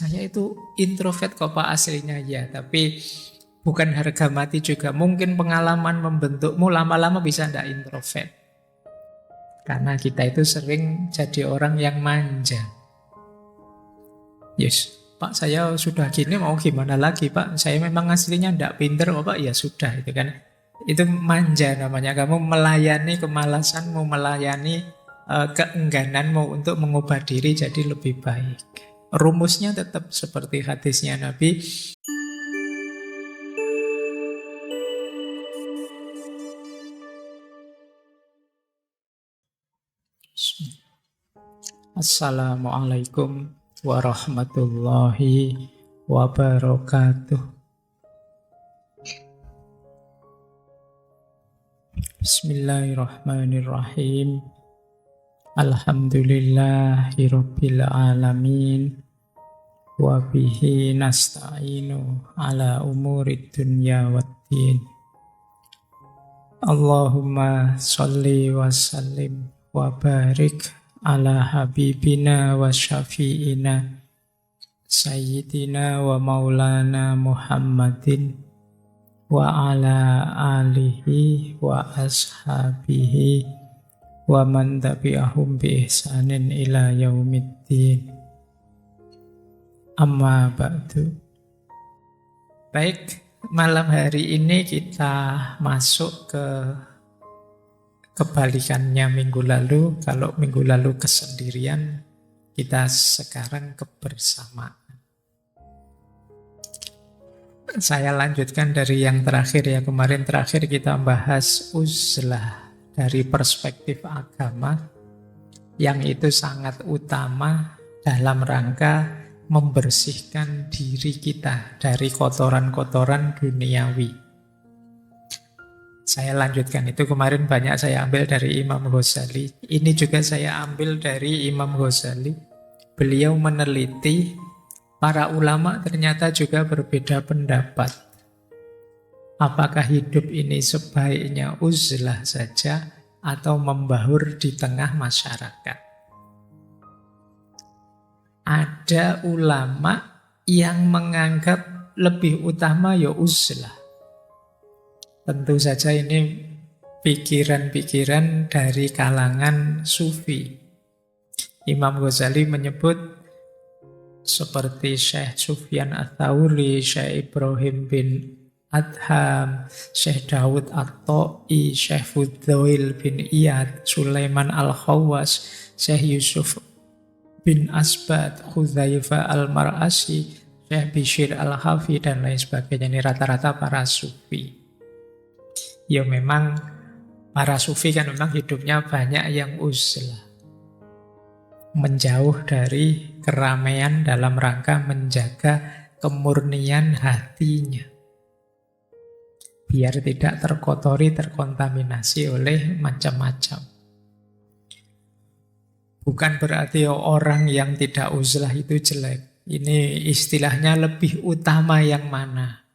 saya itu introvert kok Pak aslinya ya, tapi bukan harga mati juga. Mungkin pengalaman membentukmu lama-lama bisa ndak introvert. Karena kita itu sering jadi orang yang manja. Yes, Pak saya sudah gini mau gimana lagi Pak? Saya memang aslinya ndak pinter kok Pak. Ya sudah itu kan. Itu manja namanya. Kamu melayani kemalasanmu, melayani keenggananmu untuk mengubah diri jadi lebih baik. Rumusnya tetap seperti hadisnya Nabi. Assalamualaikum warahmatullahi wabarakatuh. Bismillahirrahmanirrahim. Alhamdulillahirabbil alamin. Wa bihi nasta'inu ala umurid dunya waddin. Allahumma sholli wa sallim wa barik ala habibina wa syafi'ina sayyidina wa maulana Muhammadin wa ala alihi wa ashabihi wa man tabi'ahum bi ihsanin ila yaumiddin. Amma ba'du. Baik, malam hari ini kita masuk ke kebalikannya minggu lalu. Kalau minggu lalu kesendirian, kita sekarang kebersamaan. Saya lanjutkan dari yang terakhir ya. Kemarin terakhir kita bahas uzlah dari perspektif agama, yang itu sangat utama dalam rangka membersihkan diri kita dari kotoran-kotoran duniawi. Saya lanjutkan itu kemarin banyak saya ambil dari Imam Ghazali. Ini juga saya ambil dari Imam Ghazali. Beliau meneliti para ulama ternyata juga berbeda pendapat. Apakah hidup ini sebaiknya uzlah saja atau membahur di tengah masyarakat? Ada ulama yang menganggap lebih utama ya uzlah. Tentu saja ini pikiran-pikiran dari kalangan sufi. Imam Ghazali menyebut seperti Syekh Sufyan Ats-Tsauri, Syekh Ibrahim bin Adham, Syekh Dawud At-Ta'i, Syekh Fudzail bin Iyad, Sulaiman Al-Khawwas, Syekh Yusuf bin Asbad, Khuzaifah Al-Mar'asi, Syekh Bishir Al-Hafi, dan lain sebagainya. Ini rata-rata para sufi. Ya memang para sufi kan memang hidupnya banyak yang uzlah. Menjauh dari keramaian dalam rangka menjaga kemurnian hatinya. Biar tidak terkotori, terkontaminasi oleh macam-macam. Bukan berarti orang yang tidak uzlah itu jelek. Ini istilahnya lebih utama yang mana?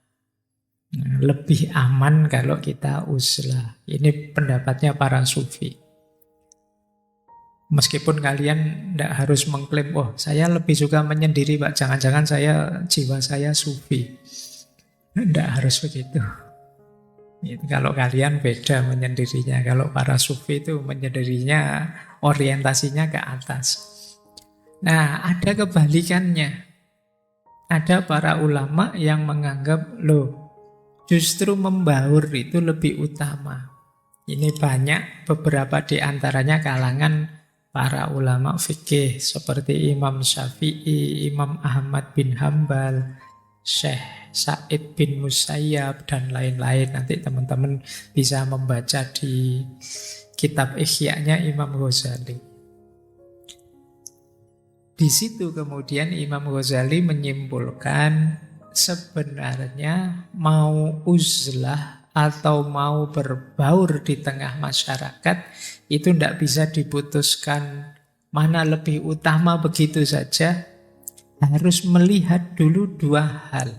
Lebih aman kalau kita uzlah. Ini pendapatnya para sufi. Meskipun kalian tidak harus mengklaim, oh saya lebih suka menyendiri Pak, jangan-jangan jiwa saya sufi. Tidak harus begitu. Kalau kalian beda menyendirinya. Kalau para sufi itu menyendirinya orientasinya ke atas. Nah, ada kebalikannya. Ada para ulama yang menganggap, loh, justru membaur itu lebih utama. Ini banyak, beberapa di antaranya kalangan para ulama fikih seperti Imam Syafi'i, Imam Ahmad bin Hambal, Syekh Sa'id bin Musayyab, dan lain-lain. Nanti teman-teman bisa membaca di kitab Ihya-nya Imam Ghazali. Di situ kemudian Imam Ghazali menyimpulkan sebenarnya mau uzlah atau mau berbaur di tengah masyarakat itu tidak bisa diputuskan mana lebih utama begitu saja. Harus melihat dulu dua hal.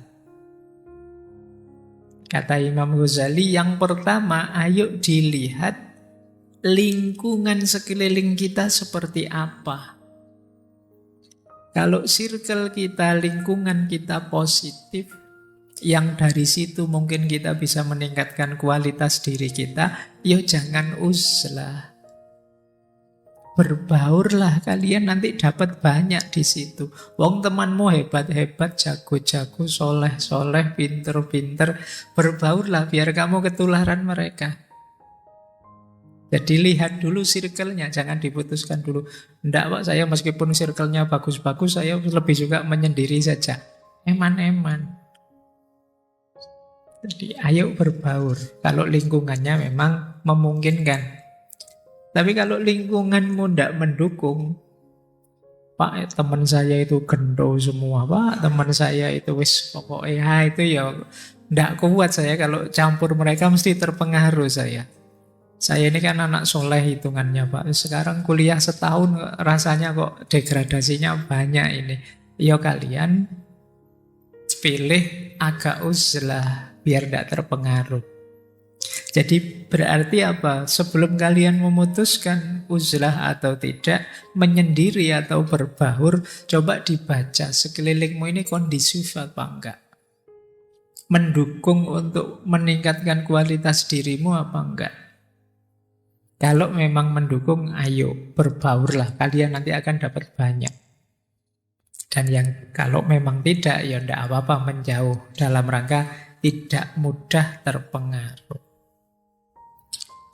Kata Imam Ghazali, yang pertama, ayo dilihat lingkungan sekeliling kita seperti apa. Kalau circle kita, lingkungan kita positif, yang dari situ mungkin kita bisa meningkatkan kualitas diri kita, yo jangan uzlah. Berbaurlah kalian, nanti dapat banyak di situ. Wong temanmu hebat-hebat, jago-jago, soleh-soleh, pinter-pinter. Berbaurlah biar kamu ketularan mereka. Jadi lihat dulu circle-nya, jangan diputuskan dulu. Enggak Pak, saya meskipun circle-nya bagus-bagus, saya lebih suka menyendiri saja. Eman-eman. Jadi ayo berbaur, kalau lingkungannya memang memungkinkan. Tapi kalau lingkunganmu tidak mendukung, Pak teman saya itu gendo semua, Pak teman saya itu wis pokoknya itu ya tidak kuat saya kalau campur mereka, mesti terpengaruh saya. Saya ini kan anak soleh hitungannya Pak. Sekarang kuliah setahun rasanya kok degradasinya banyak ini. Ya kalian pilih agak uzlah biar tidak terpengaruh. Jadi berarti apa? Sebelum kalian memutuskan uzlah atau tidak, menyendiri atau berbaur, coba dibaca sekelilingmu ini kondisif apa enggak. Mendukung untuk meningkatkan kualitas dirimu apa enggak. Kalau memang mendukung, ayo berbaurlah, kalian nanti akan dapat banyak. Dan yang kalau memang tidak, ya tidak apa-apa menjauh dalam rangka tidak mudah terpengaruh.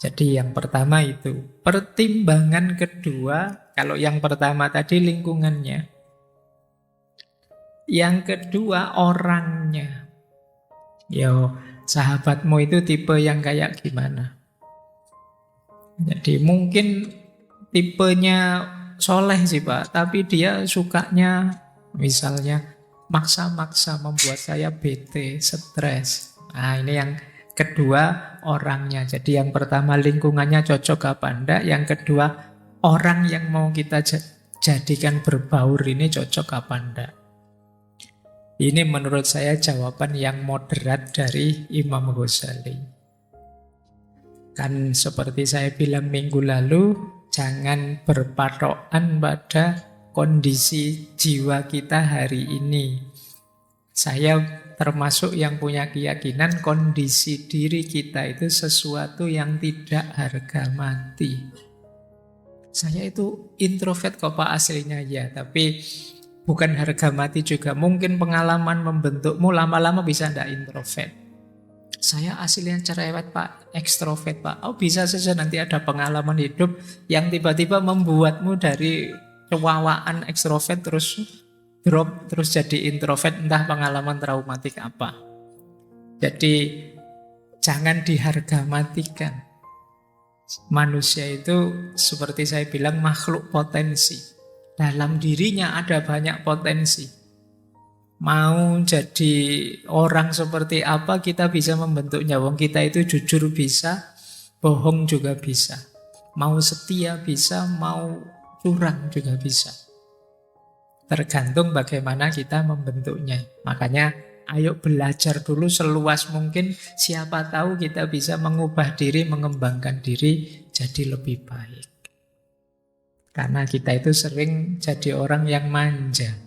Jadi yang pertama itu. Pertimbangan kedua, kalau yang pertama tadi lingkungannya. Yang kedua orangnya. Yo, sahabatmu itu tipe yang kayak gimana? Jadi mungkin tipenya soleh sih Pak, tapi dia sukanya misalnya maksa-maksa, membuat saya bete, stres. Nah ini yang kedua orangnya. Jadi yang pertama lingkungannya cocok apa enggak, yang kedua orang yang mau kita jadikan berbaur ini cocok apa enggak. Ini menurut saya jawaban yang moderat dari Imam Ghazali. Kan seperti saya bilang minggu lalu, jangan berpatokan pada kondisi jiwa kita hari ini. Saya termasuk yang punya keyakinan kondisi diri kita itu sesuatu yang tidak harga mati. Saya itu introvert kok Pak aslinya ya, tapi bukan harga mati juga. Mungkin pengalaman membentukmu lama-lama bisa tidak introvert. Saya aslinya cerewet Pak, ekstrovert Pak. Oh bisa saja nanti ada pengalaman hidup yang tiba-tiba membuatmu dari kewawaan ekstrovert terus drop, terus jadi introvert, entah pengalaman traumatik apa. Jadi jangan diharga matikan. Manusia itu seperti saya bilang makhluk potensi. Dalam dirinya ada banyak potensi. Mau jadi orang seperti apa kita bisa membentuknya. Wong kita itu jujur bisa, bohong juga bisa. Mau setia bisa, mau curang juga bisa. Tergantung bagaimana kita membentuknya. Makanya ayo belajar dulu seluas mungkin. Siapa tahu kita bisa mengubah diri, mengembangkan diri jadi lebih baik. Karena kita itu sering jadi orang yang manja.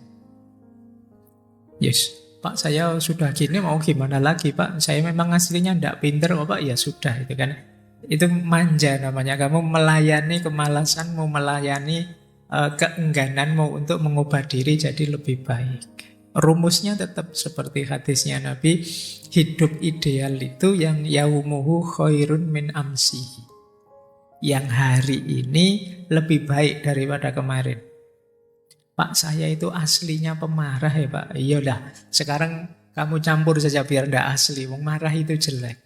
Yes, Pak saya sudah gini mau gimana lagi Pak? Saya memang aslinya tidak pinter kok Pak. Ya sudah itu kan. Itu manja namanya. Kamu melayani kemalasanmu, melayani keenggananmu untuk mengubah diri jadi lebih baik. Rumusnya tetap seperti hadisnya Nabi. Hidup ideal itu yang yaumuhu khairun min amsihi. Yang hari ini lebih baik daripada kemarin. Pak saya itu aslinya pemarah ya Pak. Iyalah sekarang kamu campur saja biar tidak asli. Wong marah itu jelek.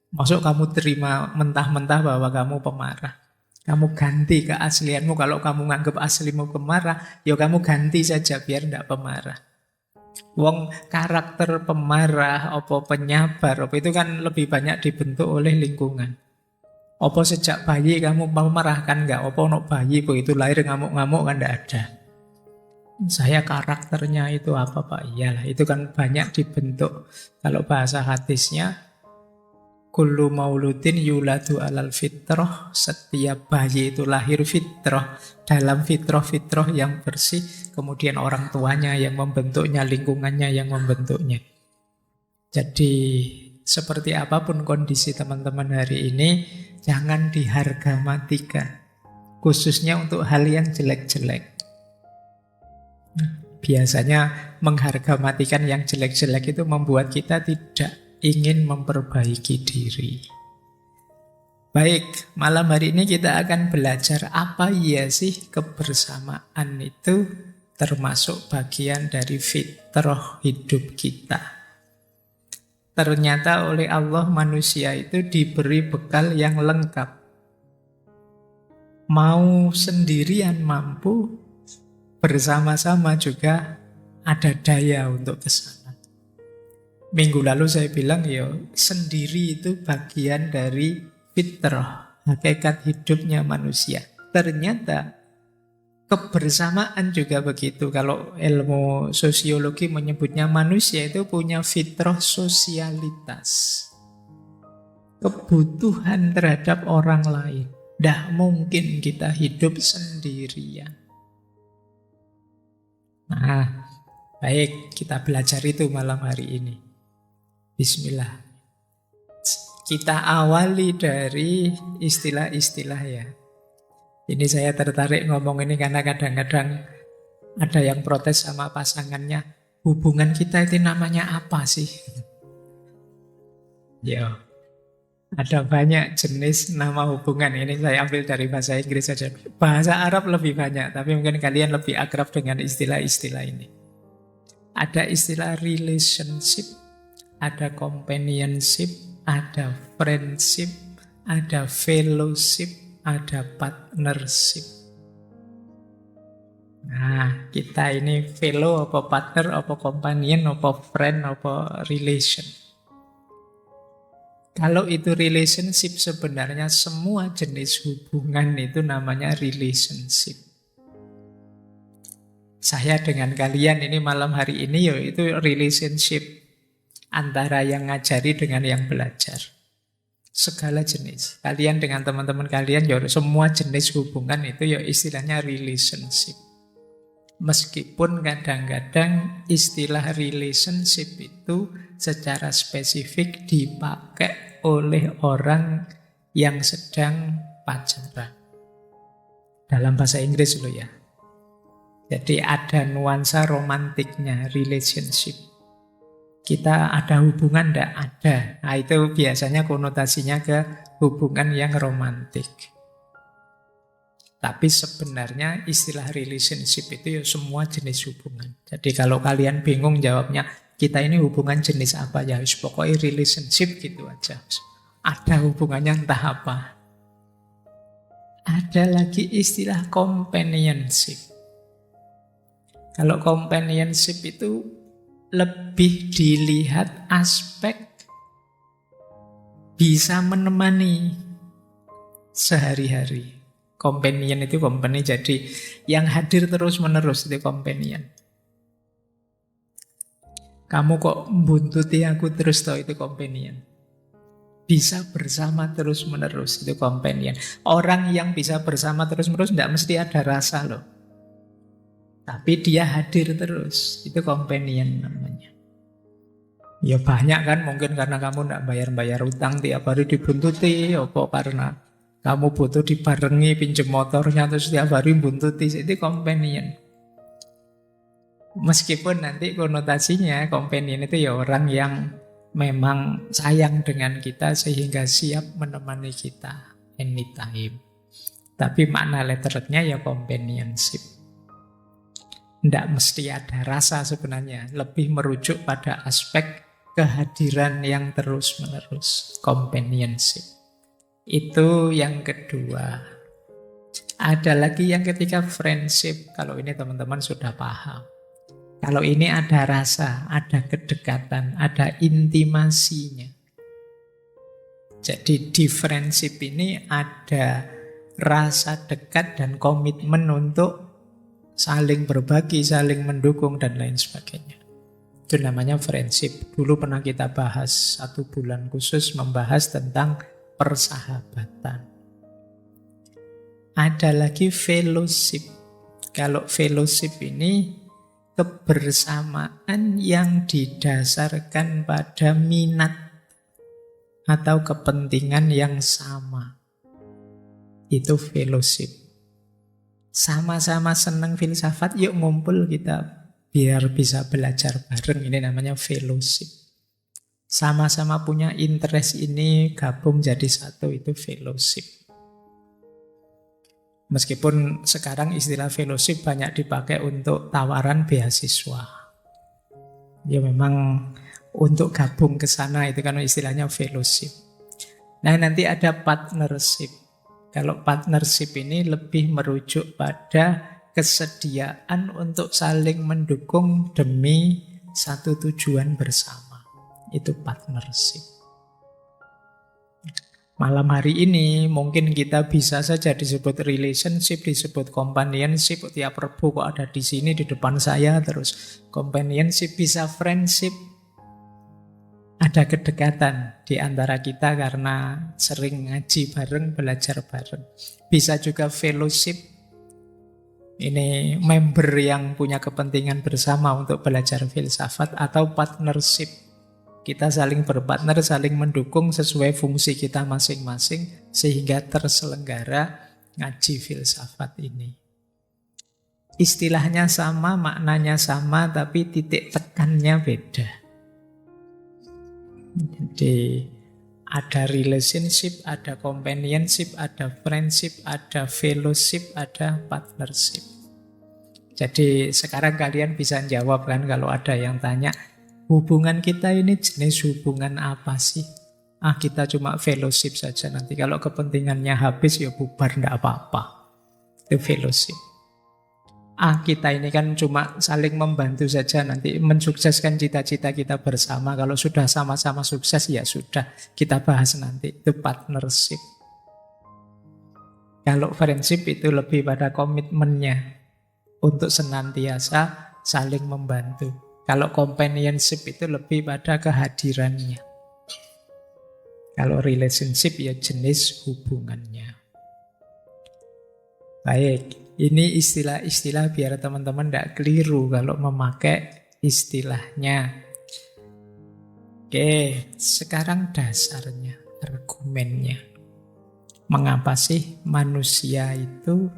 Masuk kamu terima mentah-mentah bahwa kamu pemarah. Kamu ganti keaslianmu. Kalau kamu nganggap aslimu pemarah, ya kamu ganti saja biar tidak pemarah. Wong karakter pemarah, apa penyabar, apa itu kan lebih banyak dibentuk oleh lingkungan. Apa sejak bayi kamu memarahkan enggak? Apa anak bayi begitu lahir ngamuk-ngamuk kan enggak ada. Saya karakternya itu apa Pak? Iyalah itu kan banyak dibentuk. Kalau bahasa hadisnya Kullu mauludin yuladu alal fitrah. Setiap bayi itu lahir fitrah. Dalam fitrah-fitrah yang bersih. Kemudian orang tuanya yang membentuknya, lingkungannya yang membentuknya. Jadi seperti apapun kondisi teman-teman hari ini, jangan diharga matikan. Khususnya untuk hal yang jelek-jelek. Biasanya mengharga matikan yang jelek-jelek itu membuat kita tidak ingin memperbaiki diri. Baik, malam hari ini kita akan belajar apa ya sih kebersamaan itu termasuk bagian dari fitrah hidup kita. Ternyata oleh Allah manusia itu diberi bekal yang lengkap. Mau sendirian mampu, bersama-sama juga ada daya untuk kesana. Minggu lalu saya bilang, sendiri itu bagian dari fitrah, hakikat hidupnya manusia. Ternyata kebersamaan juga begitu. Kalau ilmu sosiologi menyebutnya manusia itu punya fitrah sosialitas. Kebutuhan terhadap orang lain. Tidak mungkin kita hidup sendirian. Nah, baik, kita belajar itu malam hari ini. Bismillah. Kita awali dari istilah-istilah ya. Ini saya tertarik ngomong ini karena kadang-kadang ada yang protes sama pasangannya. Hubungan kita itu namanya apa sih? Ada banyak jenis nama hubungan. Ini saya ambil dari bahasa Inggris saja. Bahasa Arab lebih banyak, tapi mungkin kalian lebih akrab dengan istilah-istilah ini. Ada istilah relationship, ada companionship, ada friendship, ada fellowship, ada partnership. Nah, kita ini fellow, apa partner, apa companion, apa friend, apa relation. Kalau itu relationship, sebenarnya semua jenis hubungan itu namanya relationship. Saya dengan kalian ini malam hari ini itu relationship. Antara yang ngajari dengan yang belajar. Segala jenis. Kalian dengan teman-teman kalian, semua jenis hubungan itu istilahnya relationship. Meskipun kadang-kadang istilah relationship itu secara spesifik dipakai oleh orang yang sedang pacaran. Dalam bahasa Inggris loh ya. Jadi ada nuansa romantiknya relationship. Kita ada hubungan, tidak ada. Nah itu biasanya konotasinya ke hubungan yang romantik. Tapi sebenarnya istilah relationship itu semua jenis hubungan. Jadi kalau kalian bingung jawabnya, kita ini hubungan jenis apa ya? Pokoknya relationship gitu aja. Ada hubungannya entah apa. Ada lagi istilah companionship. Kalau companionship itu lebih dilihat aspek bisa menemani sehari-hari. Companion itu company, jadi yang hadir terus-menerus itu companion. Kamu kok membuntuti aku terus toh, itu companion. Bisa bersama terus-menerus, itu companion. Orang yang bisa bersama terus-menerus tidak mesti ada rasa loh. Tapi dia hadir terus. Itu companion namanya. Ya banyak kan, mungkin karena kamu tidak bayar-bayar utang tiap hari dibuntuti, apa karena kamu butuh dibarengi pinjem motornya terus tiap hari buntuti, itu companion. Meskipun nanti konotasinya companion itu orang yang memang sayang dengan kita sehingga siap menemani kita anytime. Tapi makna letternya companionship. Tidak mesti ada rasa sebenarnya. Lebih merujuk pada aspek kehadiran yang terus-menerus. Companionship. Itu yang kedua. Ada lagi yang ketiga friendship. Kalau ini teman-teman sudah paham. Kalau ini ada rasa, ada kedekatan, ada intimasinya. Jadi di friendship ini ada rasa dekat dan komitmen untuk saling berbagi, saling mendukung, dan lain sebagainya. Itu namanya friendship. Dulu pernah kita bahas 1 bulan khusus membahas tentang persahabatan. Ada lagi fellowship. Kalau fellowship ini kebersamaan yang didasarkan pada minat atau kepentingan yang sama. Itu fellowship. Sama-sama senang filsafat, yuk ngumpul kita biar bisa belajar bareng. Ini namanya fellowship. Sama-sama punya interest ini, gabung jadi satu, itu fellowship. Meskipun sekarang istilah fellowship banyak dipakai untuk tawaran beasiswa. Ya memang untuk gabung ke sana itu kan istilahnya fellowship. Nah, nanti ada partnership. Kalau partnership ini lebih merujuk pada kesediaan untuk saling mendukung demi satu tujuan bersama. Itu partnership. Malam hari ini mungkin kita bisa saja disebut relationship, disebut companionship. Tiap Rebu kok ada di sini di depan saya, terus companionship, bisa friendship. Ada kedekatan di antara kita karena sering ngaji bareng, belajar bareng. Bisa juga fellowship. Ini member yang punya kepentingan bersama untuk belajar filsafat, atau partnership. Kita saling berpartner, saling mendukung sesuai fungsi kita masing-masing sehingga terselenggara ngaji filsafat ini. Istilahnya sama, maknanya sama, tapi titik tekannya beda. Jadi ada relationship, ada companionship, ada friendship, ada fellowship, ada partnership. Jadi sekarang kalian bisa jawab kan kalau ada yang tanya, hubungan kita ini jenis hubungan apa sih? Kita cuma fellowship saja. Nanti kalau kepentingannya habis ya bubar, enggak apa-apa. Itu fellowship. Kita ini kan cuma saling membantu saja, nanti mensukseskan cita-cita kita bersama. Kalau sudah sama-sama sukses ya sudah, kita bahas nanti. Itu partnership. Kalau friendship itu lebih pada komitmennya untuk senantiasa saling membantu. Kalau companionship itu lebih pada kehadirannya. Kalau relationship ya jenis hubungannya. Baik, ini istilah-istilah biar teman-teman tidak keliru kalau memakai istilahnya. Oke, sekarang dasarnya, argumennya. Mengapa sih manusia itu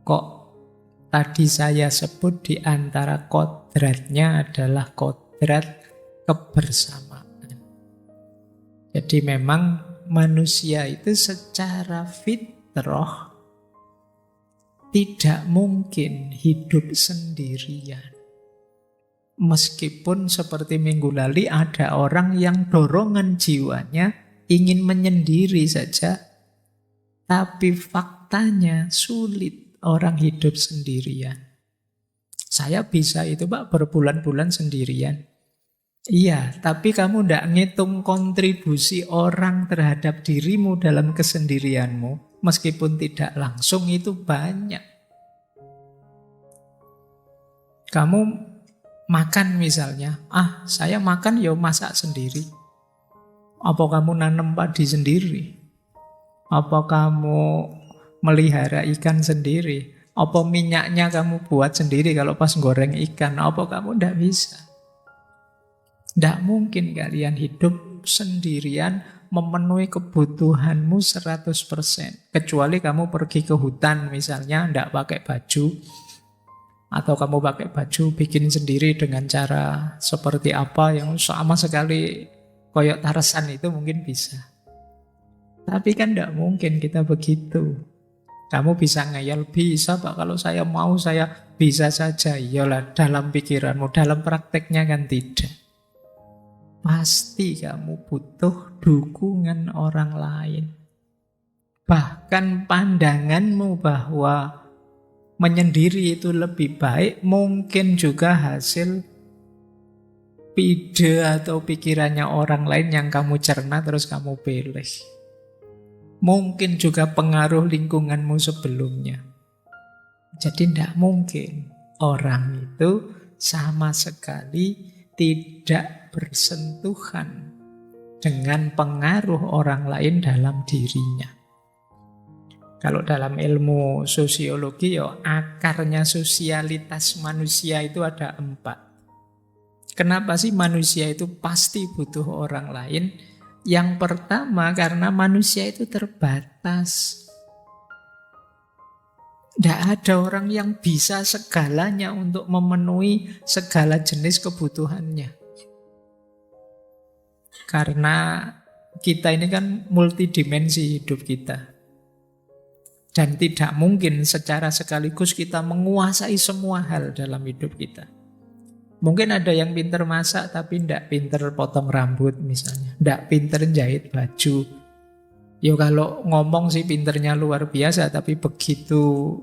kok tadi saya sebut di antara kodratnya adalah kodrat kebersamaan. Jadi memang manusia itu secara fitrah tidak mungkin hidup sendirian. Meskipun seperti minggu lalu ada orang yang dorongan jiwanya ingin menyendiri saja, tapi faktanya sulit orang hidup sendirian. Saya bisa itu Pak berbulan-bulan sendirian. Iya, tapi kamu tidak ngitung kontribusi orang terhadap dirimu dalam kesendirianmu. Meskipun tidak langsung itu banyak. Kamu makan misalnya, saya makan ya masak sendiri. Apa kamu nanam padi sendiri? Apa kamu melihara ikan sendiri? Apa minyaknya kamu buat sendiri kalau pas goreng ikan? Apa kamu tidak bisa? Tidak mungkin kalian hidup sendirian memenuhi kebutuhanmu 100%. Kecuali kamu pergi ke hutan misalnya, tidak pakai baju. Atau kamu pakai baju bikin sendiri dengan cara seperti apa yang sama sekali koyok Tarzan itu mungkin bisa. Tapi kan tidak mungkin kita begitu. Kamu bisa ngayal, bisa Pak, kalau saya mau saya bisa saja. Iyalah dalam pikiranmu, dalam prakteknya kan tidak. Pasti kamu butuh dukungan orang lain. Bahkan pandanganmu bahwa menyendiri itu lebih baik mungkin juga hasil ide atau pikirannya orang lain yang kamu cerna terus kamu pilih. Mungkin juga pengaruh lingkunganmu sebelumnya. Jadi tidak mungkin orang itu sama sekali tidak bersentuhan dengan pengaruh orang lain dalam dirinya. Kalau dalam ilmu sosiologi, ya akarnya sosialitas manusia itu ada 4. Kenapa sih manusia itu pasti butuh orang lain? Yang pertama, karena manusia itu terbatas. Tidak ada orang yang bisa segalanya untuk memenuhi segala jenis kebutuhannya. Karena kita ini kan multidimensi hidup kita. Dan tidak mungkin secara sekaligus kita menguasai semua hal dalam hidup kita. Mungkin ada yang pinter masak tapi tidak pinter potong rambut misalnya. Tidak pinter jahit baju. Ya kalau ngomong sih pinternya luar biasa, tapi begitu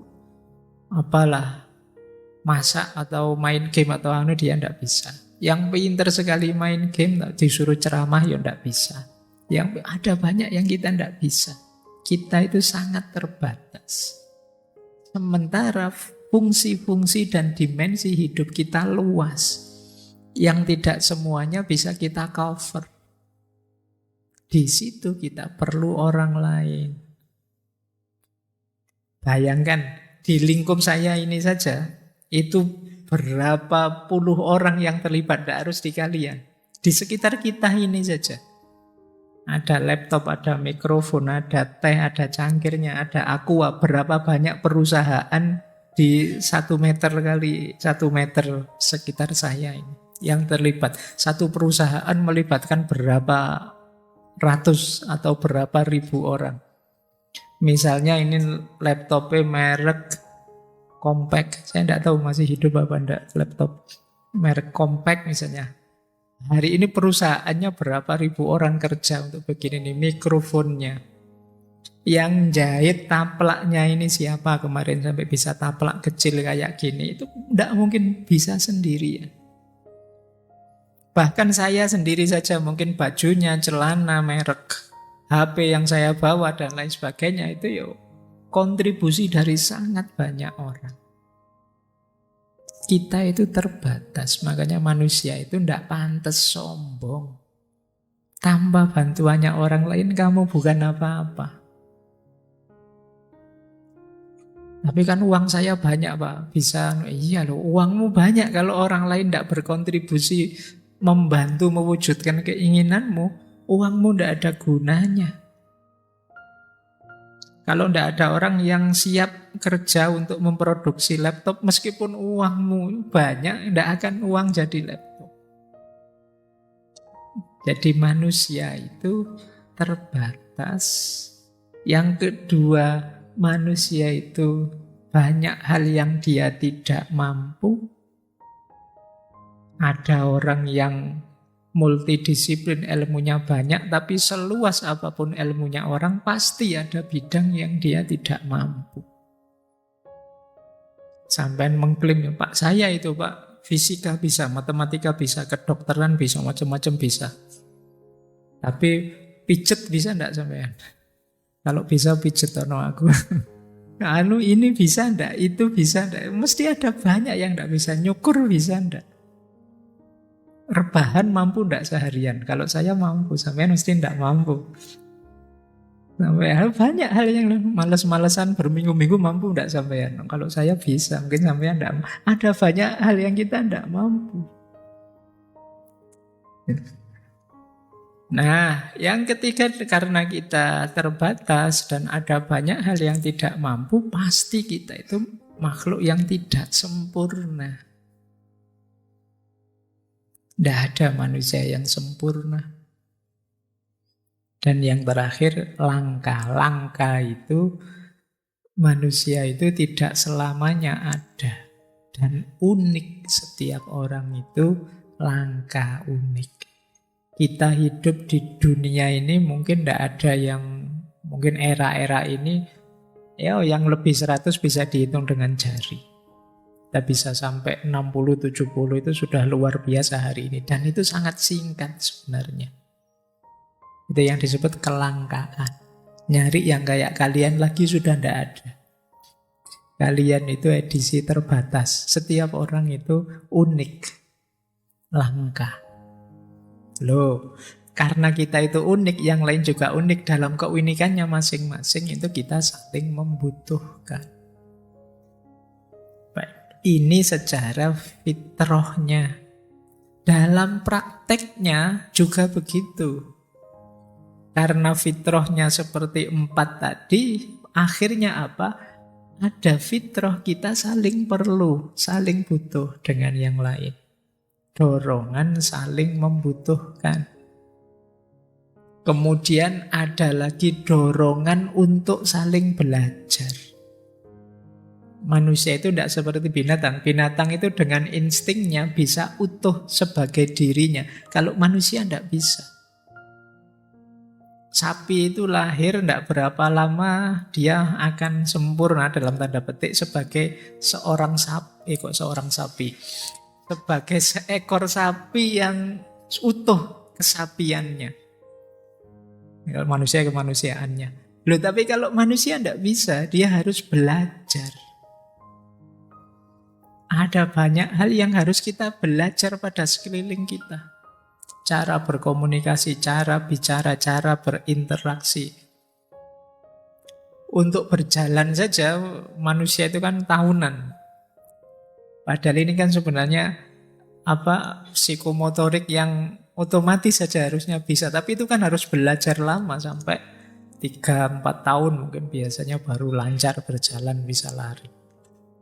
masak atau main game atau dia tidak bisa. Yang pinter sekali main game disuruh ceramah ya tidak bisa. Yang ada banyak yang kita tidak bisa. Kita itu sangat terbatas. Sementara fungsi-fungsi dan dimensi hidup kita luas. Yang tidak semuanya bisa kita cover. Di situ kita perlu orang lain. Bayangkan, di lingkup saya ini saja, itu berapa puluh orang yang terlibat, tidak harus di kalian. Di sekitar kita ini saja. Ada laptop, ada mikrofon, ada teh, ada cangkirnya, ada aqua. Berapa banyak perusahaan di 1 meter kali 1 meter sekitar saya ini yang terlibat. Satu perusahaan melibatkan berapa ratus atau berapa ribu orang. Misalnya ini laptopnya merek Compaq. Saya tidak tahu masih hidup apa enggak laptop merek Compaq misalnya. Hari ini perusahaannya berapa ribu orang kerja untuk bikin ini mikrofonnya. Yang jahit taplaknya ini siapa kemarin sampai bisa taplak kecil kayak gini. Itu tidak mungkin bisa sendirian. Bahkan saya sendiri saja mungkin bajunya, celana, merek, HP yang saya bawa dan lain sebagainya itu ya kontribusi dari sangat banyak orang. Kita itu terbatas, makanya manusia itu tidak pantas sombong. Tanpa bantuannya orang lain kamu bukan apa-apa. Tapi kan uang saya banyak Pak, bisa, iya loh uangmu banyak. Kalau orang lain tidak berkontribusi membantu mewujudkan keinginanmu, uangmu tidak ada gunanya. Kalau tidak ada orang yang siap kerja untuk memproduksi laptop, meskipun uangmu banyak, tidak akan uang jadi laptop. Jadi manusia itu terbatas. Yang kedua, manusia itu banyak hal yang dia tidak mampu. Ada orang yang multidisiplin ilmunya banyak, tapi seluas apapun ilmunya orang, pasti ada bidang yang dia tidak mampu. Sampai mengklaim, Pak saya itu Pak, fisika bisa, matematika bisa, kedokteran bisa, macam-macam bisa. Tapi pijet bisa enggak sampean? Kalau bisa pijet ono aku. Ini bisa enggak? Itu bisa enggak? Mesti ada banyak yang enggak bisa. Nyukur bisa enggak? Rebahan mampu enggak seharian? Kalau saya mampu, sampean mesti enggak mampu. Sampai banyak hal yang malas-malasan berminggu-minggu mampu enggak sampean? Kalau saya bisa, mungkin sampean enggak. Ada banyak hal yang kita enggak mampu. Nah, yang ketiga karena kita terbatas dan ada banyak hal yang tidak mampu, pasti kita itu makhluk yang tidak sempurna. Tidak ada manusia yang sempurna. Dan yang terakhir, langka itu manusia itu tidak selamanya ada. Dan unik, setiap orang itu langka, unik. Kita hidup di dunia ini mungkin tidak ada yang, mungkin era-era ini, ya yang lebih 100 bisa dihitung dengan jari. Kita bisa sampai 60-70 itu sudah luar biasa hari ini. Dan itu sangat singkat sebenarnya. Itu yang disebut kelangkaan. Nyari yang kayak kalian lagi sudah tidak ada. Kalian itu edisi terbatas. Setiap orang itu unik. langka. Loh, karena kita itu unik, yang lain juga unik, dalam keunikannya masing-masing itu kita saling membutuhkan. Baik, ini secara fitrahnya. Dalam prakteknya juga begitu. Karena fitrahnya seperti 4 tadi, akhirnya apa? Ada fitrah kita saling perlu, saling butuh dengan yang lain. Dorongan saling membutuhkan. Kemudian ada lagi dorongan untuk saling belajar. Manusia itu tidak seperti binatang. Binatang itu dengan instingnya bisa utuh sebagai dirinya. Kalau manusia tidak bisa. Sapi itu lahir tidak berapa lama dia akan sempurna dalam tanda petik sebagai seorang sapi. Seorang sapi. Sebagai seekor sapi yang utuh kesapiannya. Kalau manusia kemanusiaannya. Loh, tapi kalau manusia tidak bisa, dia harus belajar. Ada banyak hal yang harus kita belajar pada sekeliling kita. Cara berkomunikasi, cara bicara, cara berinteraksi. Untuk berjalan saja, manusia itu kan tahunan. Padahal ini kan sebenarnya psikomotorik yang otomatis saja harusnya bisa. Tapi itu kan harus belajar lama, sampai 3-4 tahun mungkin biasanya baru lancar berjalan, bisa lari.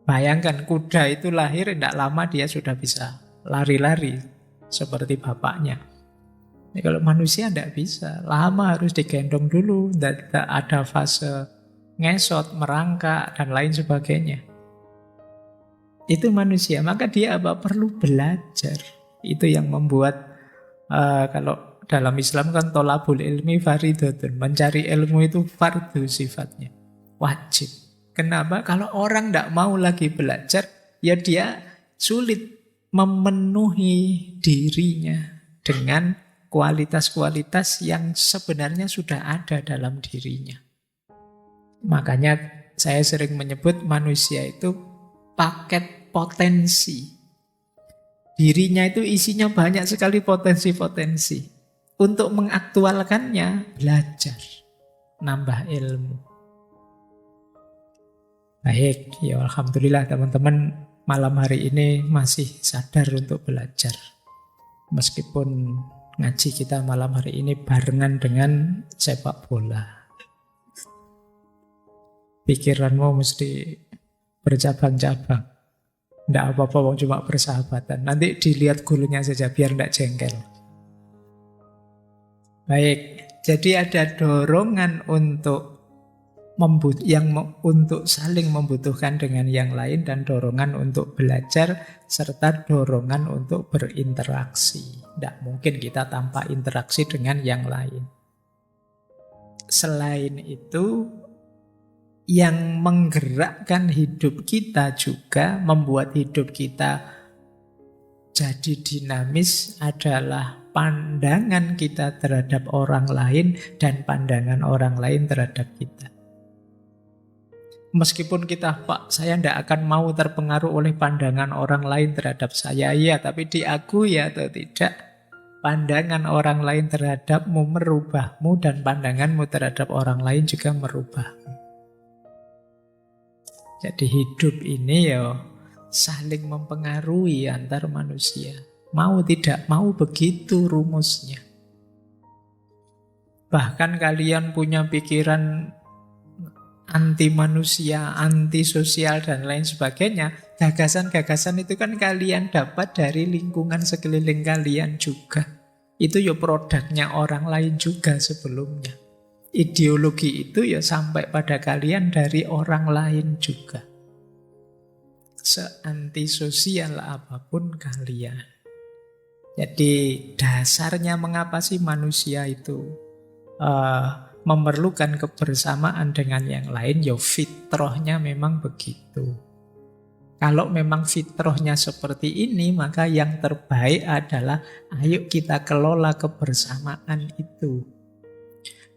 Bayangkan kuda itu lahir tidak lama dia sudah bisa lari-lari seperti bapaknya. Ini kalau manusia tidak bisa, lama harus digendong dulu, tidak ada fase ngesot, merangkak dan lain sebagainya. Itu manusia, maka dia perlu belajar. Itu yang membuat kalau dalam Islam kan tolabul ilmi fardhun, mencari ilmu itu fardu sifatnya, wajib. Kenapa? Kalau orang tidak mau lagi belajar, ya dia sulit memenuhi dirinya dengan kualitas-kualitas yang sebenarnya sudah ada dalam dirinya. Makanya saya sering menyebut manusia itu paket potensi. Dirinya itu isinya banyak sekali potensi-potensi. Untuk mengaktualkannya, belajar, nambah ilmu. Baik, ya alhamdulillah teman-teman malam hari ini masih sadar untuk belajar. Meskipun ngaji kita malam hari ini barengan dengan sepak bola. Pikiranmu mesti bercabang-cabang. Tidak apa-apa, cuma persahabatan. Nanti dilihat gulunya saja biar tidak jengkel. Baik, jadi ada dorongan untuk untuk saling membutuhkan dengan yang lain, dan dorongan untuk belajar, serta dorongan untuk berinteraksi. Tidak mungkin kita tanpa interaksi dengan yang lain. Selain itu, yang menggerakkan hidup kita juga, membuat hidup kita jadi dinamis adalah pandangan kita terhadap orang lain dan pandangan orang lain terhadap kita. Meskipun kita, Pak, saya tidak akan mau terpengaruh oleh pandangan orang lain terhadap saya, ya, tapi diakui atau tidak, pandangan orang lain terhadapmu merubahmu, dan pandanganmu terhadap orang lain juga merubahmu. Jadi hidup ini ya saling mempengaruhi antar manusia. Mau tidak mau begitu rumusnya. Bahkan kalian punya pikiran anti manusia, anti sosial dan lain sebagainya, gagasan-gagasan itu kan kalian dapat dari lingkungan sekeliling kalian juga. Itu ya produknya orang lain juga sebelumnya. Ideologi itu ya sampai pada kalian dari orang lain juga. Seantisosial apapun kalian. Jadi dasarnya mengapa sih manusia itu memerlukan kebersamaan dengan yang lain, ya fitrahnya memang begitu. Kalau memang fitrahnya seperti ini, maka yang terbaik adalah ayo kita kelola kebersamaan itu.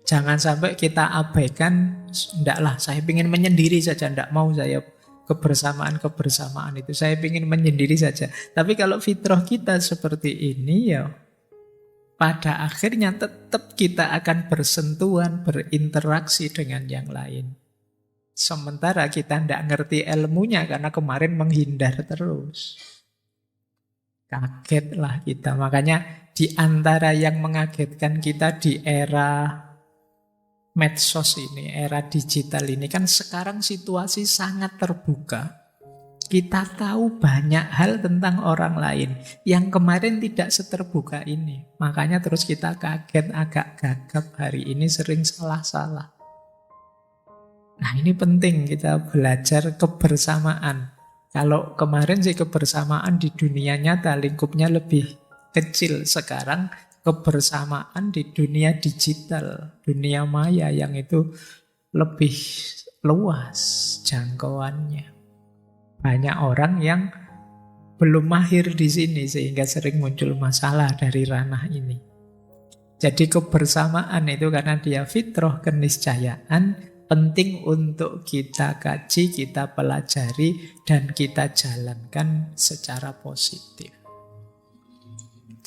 Jangan sampai kita abaikan, ndaklah saya ingin menyendiri saja, ndak mau saya kebersamaan-kebersamaan itu. Saya ingin menyendiri saja. Tapi kalau fitrah kita seperti ini ya, pada akhirnya tetap kita akan bersentuhan, berinteraksi dengan yang lain. Sementara kita tidak ngerti ilmunya karena kemarin menghindar terus. Kagetlah kita. Makanya di antara yang mengagetkan kita di era medsos ini, era digital ini, kan sekarang situasi sangat terbuka. Kita tahu banyak hal tentang orang lain yang kemarin tidak seterbuka ini. Makanya terus kita kaget, agak gagap hari ini sering salah-salah. Nah, ini penting kita belajar kebersamaan. Kalau kemarin sih kebersamaan di dunia nyata lingkupnya lebih kecil, sekarang kebersamaan di dunia digital, dunia maya yang itu lebih luas jangkauannya. Banyak orang yang belum mahir di sini sehingga sering muncul masalah dari ranah ini. Jadi kebersamaan itu karena dia fitrah keniscayaan, penting untuk kita kaji, kita pelajari, dan kita jalankan secara positif.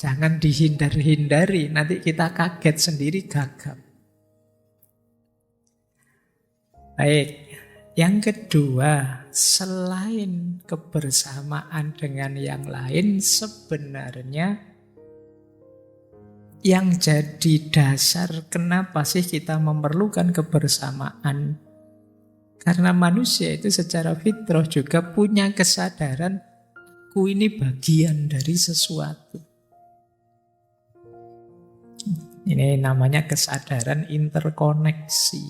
Jangan dihindar-hindari, nanti kita kaget sendiri, gagap. Baik, yang kedua, selain kebersamaan dengan yang lain, sebenarnya yang jadi dasar kenapa sih kita memerlukan kebersamaan? Karena manusia itu secara fitrah juga punya kesadaran, aku ini bagian dari sesuatu. Ini namanya kesadaran interkoneksi.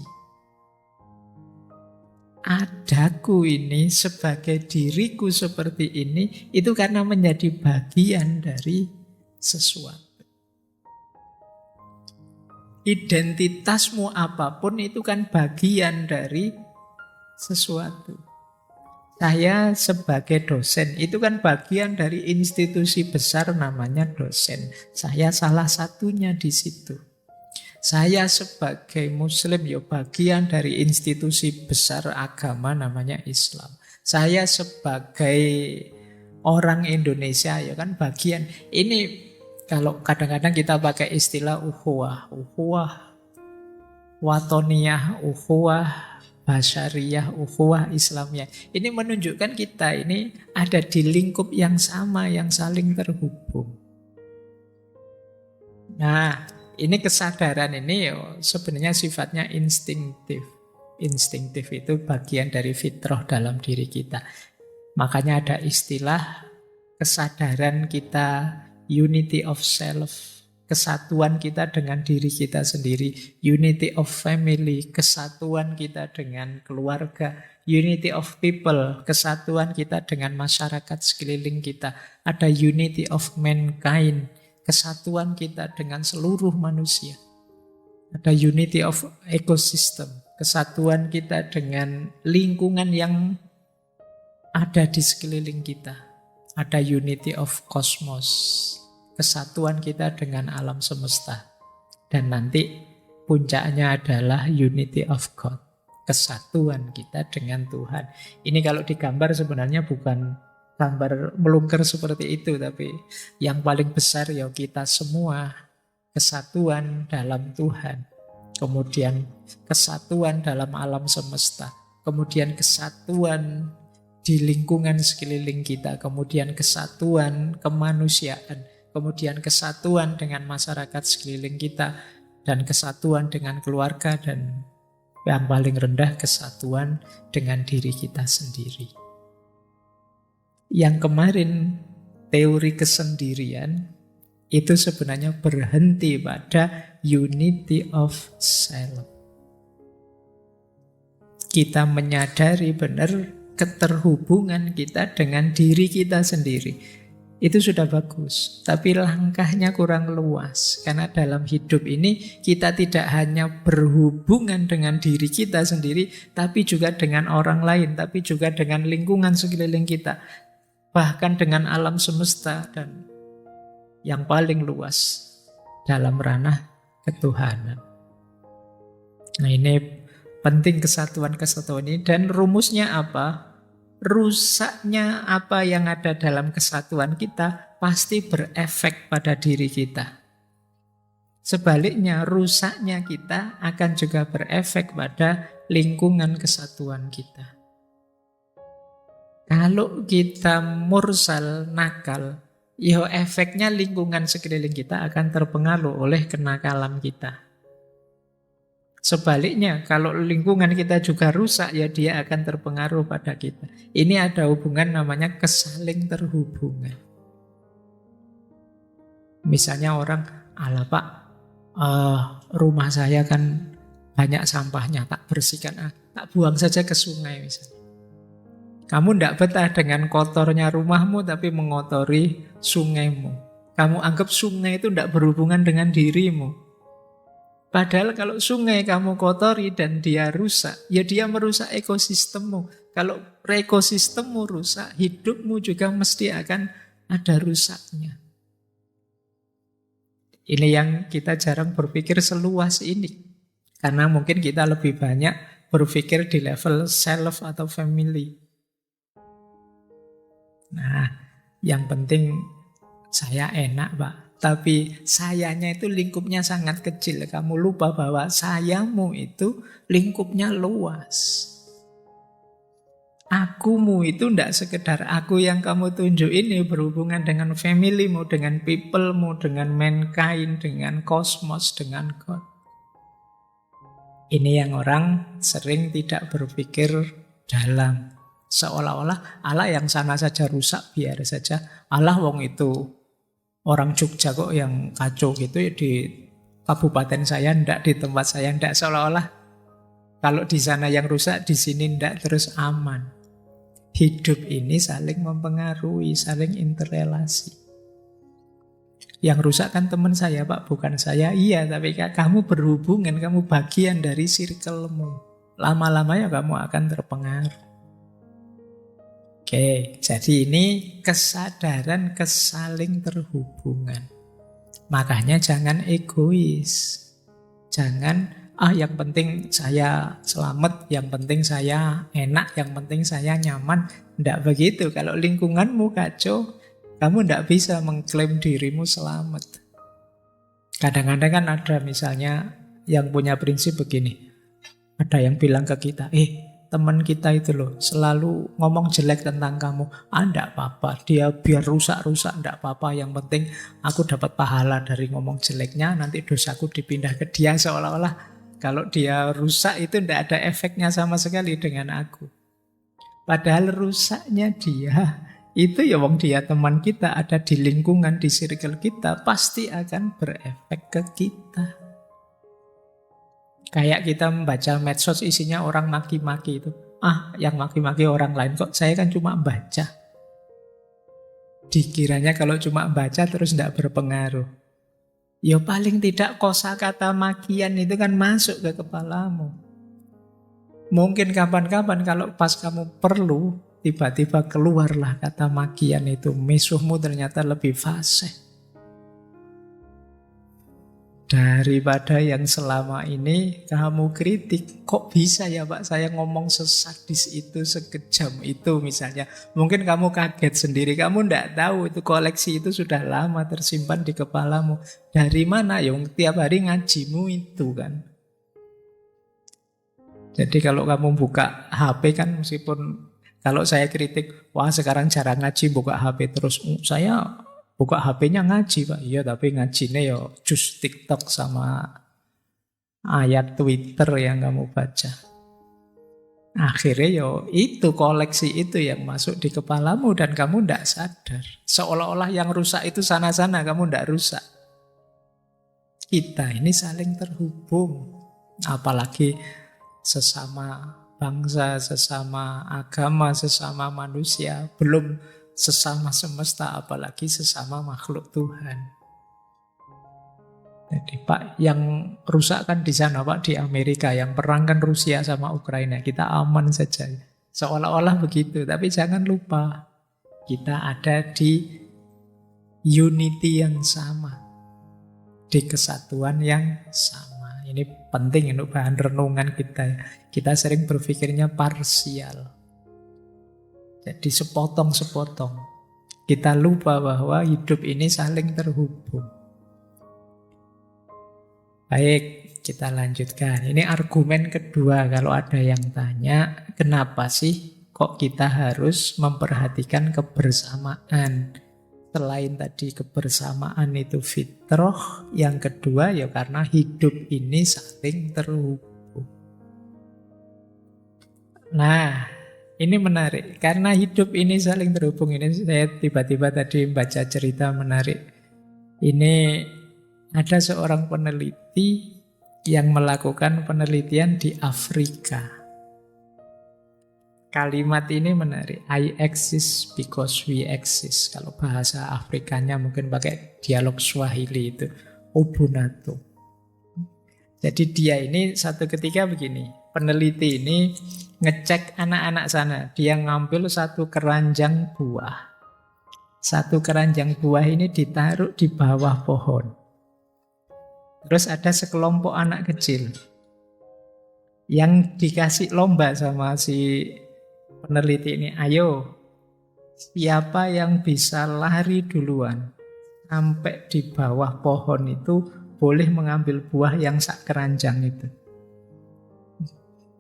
Adaku ini sebagai diriku seperti ini, itu karena menjadi bagian dari sesuatu. Identitasmu apapun itu kan bagian dari sesuatu. Saya sebagai dosen, itu kan bagian dari institusi besar namanya dosen. Saya salah satunya di situ. Saya sebagai muslim ya bagian dari institusi besar agama namanya Islam. Saya sebagai orang Indonesia ya kan bagian. Ini kalau kadang-kadang kita pakai istilah ukhuwah, watoniyah, ukhuwah basyariyah, ukhuwah Islamiyah. Ini menunjukkan kita ini ada di lingkup yang sama, yang saling terhubung. Nah, ini kesadaran ini sebenarnya sifatnya instinktif. Instinktif itu bagian dari fitrah dalam diri kita. Makanya ada istilah kesadaran kita, unity of self. Kesatuan kita dengan diri kita sendiri, unity of family, kesatuan kita dengan keluarga, unity of people, kesatuan kita dengan masyarakat sekeliling kita. Ada unity of mankind, kesatuan kita dengan seluruh manusia. Ada unity of ecosystem, kesatuan kita dengan lingkungan yang ada di sekeliling kita. Ada unity of cosmos, kesatuan kita dengan alam semesta. Dan nanti puncaknya adalah unity of God, kesatuan kita dengan Tuhan. Ini kalau digambar sebenarnya bukan gambar melungker seperti itu, tapi yang paling besar ya kita semua kesatuan dalam Tuhan, kemudian kesatuan dalam alam semesta, kemudian kesatuan di lingkungan sekeliling kita, kemudian kesatuan kemanusiaan, kemudian kesatuan dengan masyarakat sekeliling kita, dan kesatuan dengan keluarga, dan yang paling rendah kesatuan dengan diri kita sendiri. Yang kemarin teori kesendirian itu sebenarnya berhenti pada unity of self. Kita menyadari benar keterhubungan kita dengan diri kita sendiri. Itu sudah bagus, tapi langkahnya kurang luas. Karena dalam hidup ini kita tidak hanya berhubungan dengan diri kita sendiri, tapi juga dengan orang lain, tapi juga dengan lingkungan sekeliling kita, bahkan dengan alam semesta, dan yang paling luas dalam ranah ketuhanan. Nah, ini penting kesatuan-kesatuan ini. Dan rumusnya apa? rusaknya apa yang ada dalam kesatuan kita pasti berefek pada diri kita. Sebaliknya, rusaknya kita akan juga berefek pada lingkungan kesatuan kita. Kalau kita mursal, nakal, ya efeknya lingkungan sekeliling kita akan terpengaruh oleh kenakalan kita. Sebaliknya, kalau lingkungan kita juga rusak, ya dia akan terpengaruh pada kita. Ini ada hubungan namanya kesaling terhubungan. Misalnya orang, "Alah Pak, rumah saya kan banyak sampahnya, tak bersihkan, tak buang saja ke sungai," misalnya. Kamu tidak betah dengan kotornya rumahmu, tapi mengotori sungaimu. Kamu anggap sungai itu tidak berhubungan dengan dirimu. Padahal kalau sungai kamu kotori dan dia rusak, ya dia merusak ekosistemmu. Kalau ekosistemmu rusak, hidupmu juga mesti akan ada rusaknya. Ini yang kita jarang berpikir seluas ini. Karena mungkin kita lebih banyak berpikir di level self atau family. Nah, yang penting saya enak, Pak. Tapi sayanya itu lingkupnya sangat kecil. Kamu lupa bahwa sayamu itu lingkupnya luas. Akumu itu tidak sekedar aku yang kamu tunjuk ini berhubungan dengan familymu, dengan peoplemu, dengan mankind, dengan kosmos, dengan God. Ini yang orang sering tidak berpikir dalam. Seolah-olah Allah yang sana saja rusak, biar saja. Allah wong itu orang Jogja kok yang kacau gitu ya, di kabupaten saya ndak, di tempat saya ndak. Seolah-olah kalau di sana yang rusak, di sini ndak, terus aman. Hidup ini saling mempengaruhi, saling interrelasi. Yang rusak kan teman saya, Pak, bukan saya. Iya, tapi kamu berhubungan, kamu bagian dari circle-mu. Lama-lamanya kamu akan terpengaruh. Oke, jadi ini kesadaran kesaling terhubungan. Makanya jangan egois. Jangan, yang penting saya selamat, yang penting saya enak, yang penting saya nyaman. Tidak begitu. Kalau lingkunganmu kacau, kamu tidak bisa mengklaim dirimu selamat. Kadang-kadang kan ada misalnya yang punya prinsip begini. Ada yang bilang ke kita, teman kita itu loh selalu ngomong jelek tentang kamu. Enggak apa-apa, dia biar rusak-rusak, enggak apa-apa. Yang penting aku dapat pahala dari ngomong jeleknya, nanti dosaku dipindah ke dia. Seolah-olah kalau dia rusak itu enggak ada efeknya sama sekali dengan aku. Padahal rusaknya dia, itu ya wong dia teman kita, ada di lingkungan, di circle kita, pasti akan berefek ke kita. Kayak kita membaca medsos isinya orang maki-maki itu. Yang maki-maki orang lain kok, saya kan cuma baca. Dikiranya kalau cuma baca terus tidak berpengaruh. Ya paling tidak kosakata makian itu kan masuk ke kepalamu. Mungkin kapan-kapan kalau pas kamu perlu, tiba-tiba keluarlah kata makian itu. Musuhmu ternyata lebih fasih daripada yang selama ini kamu kritik. Kok bisa ya Pak saya ngomong sesadis itu, sekejam itu misalnya. Mungkin kamu kaget sendiri, kamu tidak tahu itu koleksi itu sudah lama tersimpan di kepalamu. Dari mana? Yang tiap hari ngajimu itu kan. Jadi kalau kamu buka HP kan, meskipun kalau saya kritik, wah sekarang jarang ngaji buka HP terus. Saya buka HP-nya ngaji Pak. Iya tapi ngajinya ya jus TikTok sama ayat Twitter yang kamu baca. Akhirnya ya itu koleksi itu yang masuk di kepalamu dan kamu tidak sadar. Seolah-olah yang rusak itu sana-sana, kamu tidak rusak. Kita ini saling terhubung. Apalagi sesama bangsa, sesama agama, sesama manusia. Belum sesama semesta, apalagi sesama makhluk Tuhan. Jadi Pak, yang rusak kan di sana Pak, di Amerika, yang perang kan Rusia sama Ukraina. Kita aman saja. Seolah-olah begitu, tapi jangan lupa kita ada di unity yang sama, di kesatuan yang sama. Ini penting untuk bahan renungan kita. Kita sering berpikirnya parsial. Jadi sepotong-sepotong. Kita lupa bahwa hidup ini saling terhubung. Baik, kita lanjutkan. Ini argumen kedua kalau ada yang tanya, kenapa sih kok kita harus memperhatikan kebersamaan? Selain tadi kebersamaan itu fitrah, yang kedua ya karena hidup ini saling terhubung. Nah, ini menarik. Karena hidup ini saling terhubung. Ini saya tiba-tiba tadi baca cerita menarik. Ini ada seorang peneliti yang melakukan penelitian di Afrika. Kalimat ini menarik. I exist because we exist. Kalau bahasa Afrikanya mungkin pakai dialog Swahili itu. Ubuntu. Jadi dia ini satu ketika begini. Peneliti ini ngecek anak-anak sana. Dia ngambil satu keranjang buah. Satu keranjang buah ini ditaruh di bawah pohon. Terus ada sekelompok anak kecil yang dikasih lomba sama si peneliti ini, ayo, siapa yang bisa lari duluan sampai di bawah pohon itu boleh mengambil buah yang sak keranjang itu.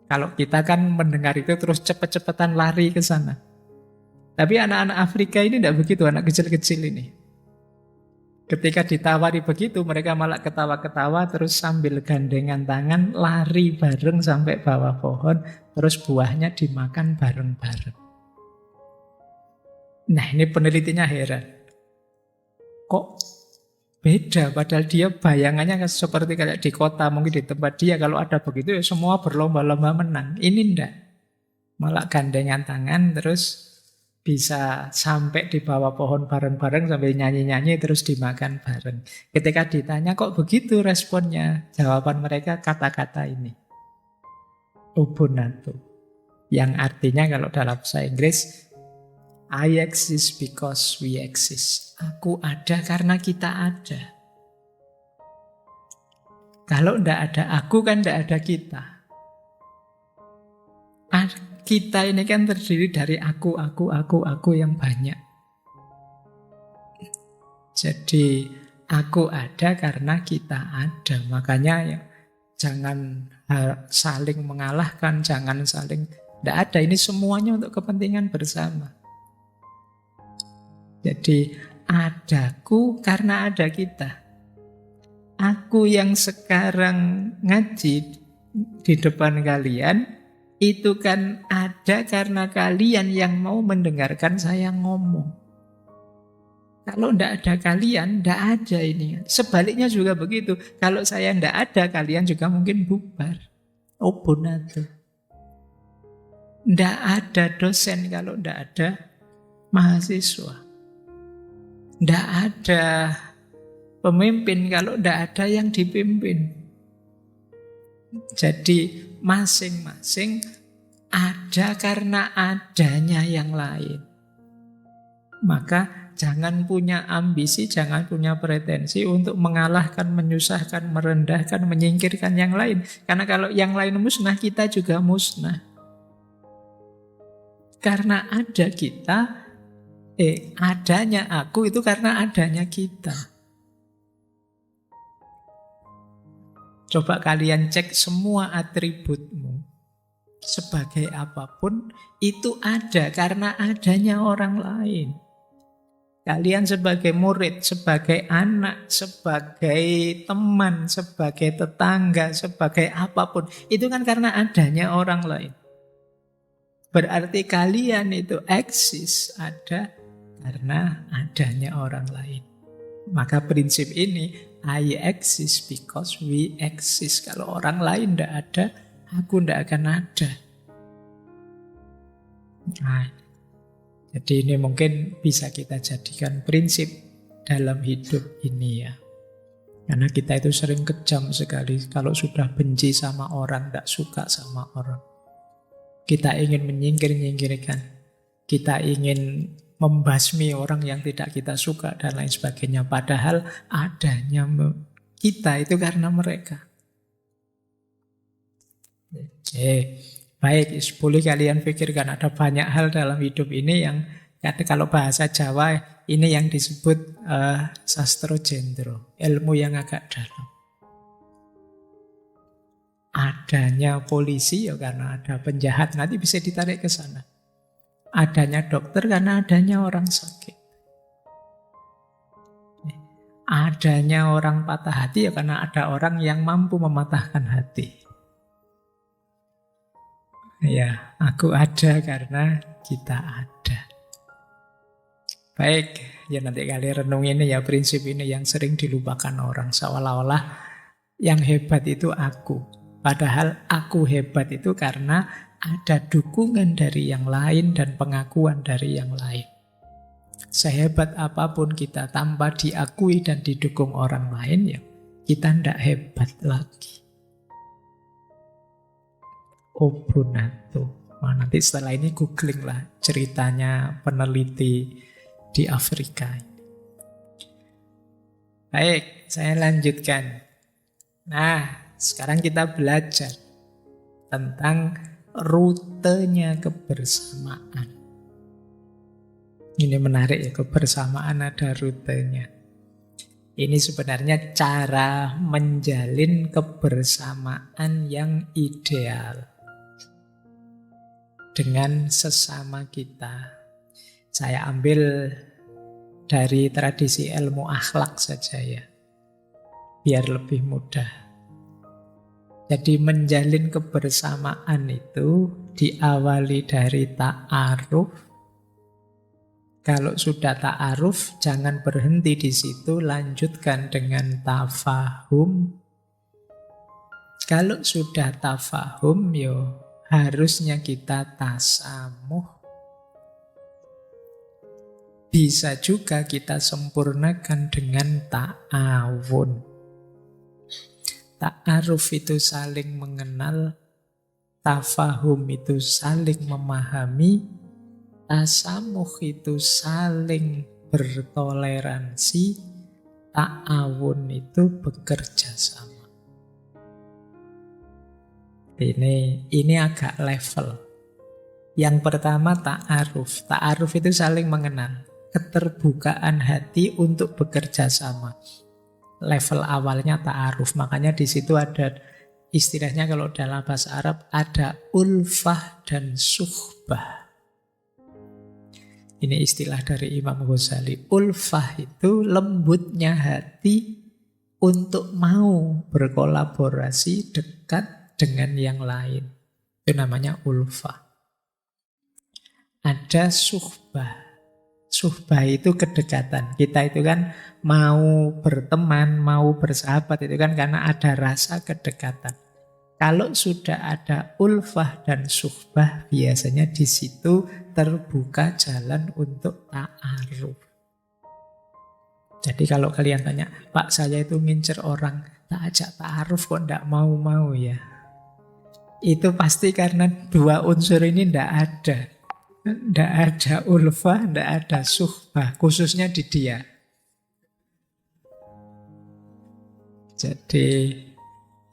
Kalau kita kan mendengar itu terus cepet-cepetan lari ke sana. Tapi anak-anak Afrika ini tidak begitu, anak kecil-kecil ini. Ketika ditawari begitu, mereka malah ketawa-ketawa terus sambil gandengan tangan lari bareng sampai bawah pohon, terus buahnya dimakan bareng-bareng. Nah, ini penelitinya heran. Kok beda, padahal dia bayangannya seperti kayak di kota, mungkin di tempat dia kalau ada begitu ya semua berlomba-lomba menang. Ini enggak. Malah gandengan tangan terus bisa sampai di bawah pohon bareng-bareng sambil nyanyi-nyanyi terus dimakan bareng. Ketika ditanya kok begitu responnya, jawaban mereka kata-kata ini. Ubuntu. Yang artinya kalau dalam bahasa Inggris, I exist because we exist. Aku ada karena kita ada. Kalau tidak ada aku kan tidak ada kita. Kita ini kan terdiri dari aku yang banyak. Jadi aku ada karena kita ada. Makanya ya, jangan saling mengalahkan, jangan saling... Tidak ada, ini semuanya untuk kepentingan bersama. Jadi adaku karena ada kita. Aku yang sekarang ngaji di depan kalian, itu kan ada karena kalian yang mau mendengarkan saya ngomong. Kalau tidak ada kalian, tidak ada ini. Sebaliknya juga begitu. Kalau saya tidak ada, kalian juga mungkin bubar. Ubuntu. Tidak ada dosen kalau tidak ada mahasiswa. Tidak ada pemimpin kalau tidak ada yang dipimpin. Jadi masing-masing ada karena adanya yang lain. Maka jangan punya ambisi, jangan punya pretensi untuk mengalahkan, menyusahkan, merendahkan, menyingkirkan yang lain. Karena kalau yang lain musnah, kita juga musnah. Karena ada kita, adanya aku itu karena adanya kita. Coba kalian cek semua atributmu. Sebagai apapun, itu ada karena adanya orang lain. Kalian sebagai murid, sebagai anak, sebagai teman, sebagai tetangga, sebagai apapun. Itu kan karena adanya orang lain. Berarti kalian itu eksis, ada karena adanya orang lain. Maka prinsip ini, I exist because we exist. Kalau orang lain tidak ada, aku tidak akan ada. Nah, jadi ini mungkin bisa kita jadikan prinsip dalam hidup ini ya. Karena kita itu sering kejam sekali kalau sudah benci sama orang, tidak suka sama orang. Kita ingin menyingkir-nyingkirkan. Kita ingin membasmi orang yang tidak kita suka dan lain sebagainya. Padahal adanya kita itu karena mereka. Oke, Baik, boleh kalian pikirkan ada banyak hal dalam hidup ini yang kalau bahasa Jawa ini yang disebut sastro jendro, ilmu yang agak dalam. Adanya polisi ya karena ada penjahat, nanti bisa ditarik ke sana. Adanya dokter karena adanya orang sakit. Adanya orang patah hati ya karena ada orang yang mampu mematahkan hati. Ya, aku ada karena kita ada. Baik, ya nanti kalian renungin ya prinsip ini yang sering dilupakan orang. Seolah-olah yang hebat itu aku. Padahal aku hebat itu karena ada dukungan dari yang lain dan pengakuan dari yang lain. Sehebat apapun kita tanpa diakui dan didukung orang lain, ya kita tidak hebat lagi. Obunato. Wah, nanti setelah ini googling lah ceritanya peneliti di Afrika. Baik, saya lanjutkan. Nah, sekarang kita belajar tentang rutenya kebersamaan. Ini menarik ya, kebersamaan ada rutenya. Ini sebenarnya cara menjalin kebersamaan yang ideal dengan sesama kita. Saya ambil dari tradisi ilmu akhlak saja ya, biar lebih mudah. Jadi menjalin kebersamaan itu diawali dari ta'aruf. Kalau sudah ta'aruf, jangan berhenti di situ, lanjutkan dengan tafahum. Kalau sudah tafahum, harusnya kita tasamuh. Bisa juga kita sempurnakan dengan ta'awun. Ta'aruf itu saling mengenal, tafahum itu saling memahami, tasamuh itu saling bertoleransi, ta'awun itu bekerja sama. Ini agak level. Yang pertama ta'aruf. Ta'aruf itu saling mengenal, keterbukaan hati untuk bekerja sama. Level awalnya ta'aruf. Makanya di situ ada istilahnya kalau dalam bahasa Arab ada ulfah dan suhbah. Ini istilah dari Imam Ghazali. Ulfah itu lembutnya hati untuk mau berkolaborasi dekat dengan yang lain. Itu namanya ulfah. Ada suhbah. Suhbah itu kedekatan. Kita itu kan mau berteman, mau bersahabat itu kan karena ada rasa kedekatan. Kalau sudah ada ulfah dan suhbah, biasanya di situ terbuka jalan untuk ta'aruf. Jadi kalau kalian tanya, Pak saya itu ngincer orang, tak ajak ta'aruf kok tidak mau-mau ya. Itu pasti karena dua unsur ini tidak ada. Tidak ada ulfah, tidak ada suhbah, khususnya di dia. Jadi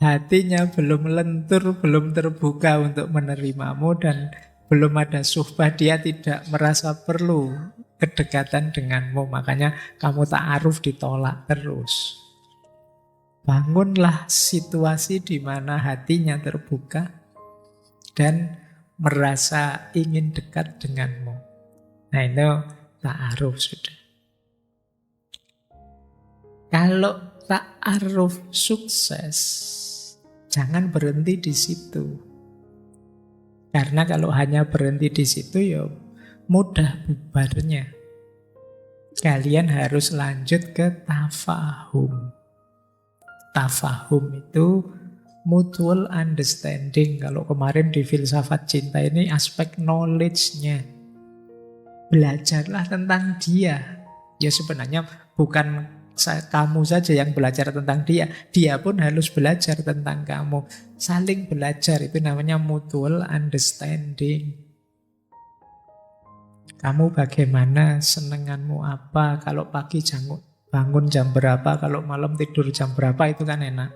hatinya belum lentur, belum terbuka untuk menerimamu dan belum ada suhbah, dia tidak merasa perlu kedekatan denganmu. Makanya kamu ta'aruf ditolak terus. Bangunlah situasi di mana hatinya terbuka dan merasa ingin dekat denganmu. Nah itu ta'aruf sudah. Kalau ta'aruf sukses, jangan berhenti di situ. Karena kalau hanya berhenti di situ ya mudah bubarnya. Kalian harus lanjut ke tafahum. Tafahum itu mutual understanding. Kalau kemarin di filsafat cinta ini aspek knowledge-nya. Belajarlah tentang dia. Ya sebenarnya bukan kamu saja yang belajar tentang dia. Dia pun harus belajar tentang kamu. Saling belajar, itu namanya mutual understanding. Kamu bagaimana, senenganmu apa, kalau pagi bangun jam berapa, kalau malam tidur jam berapa, itu kan enak.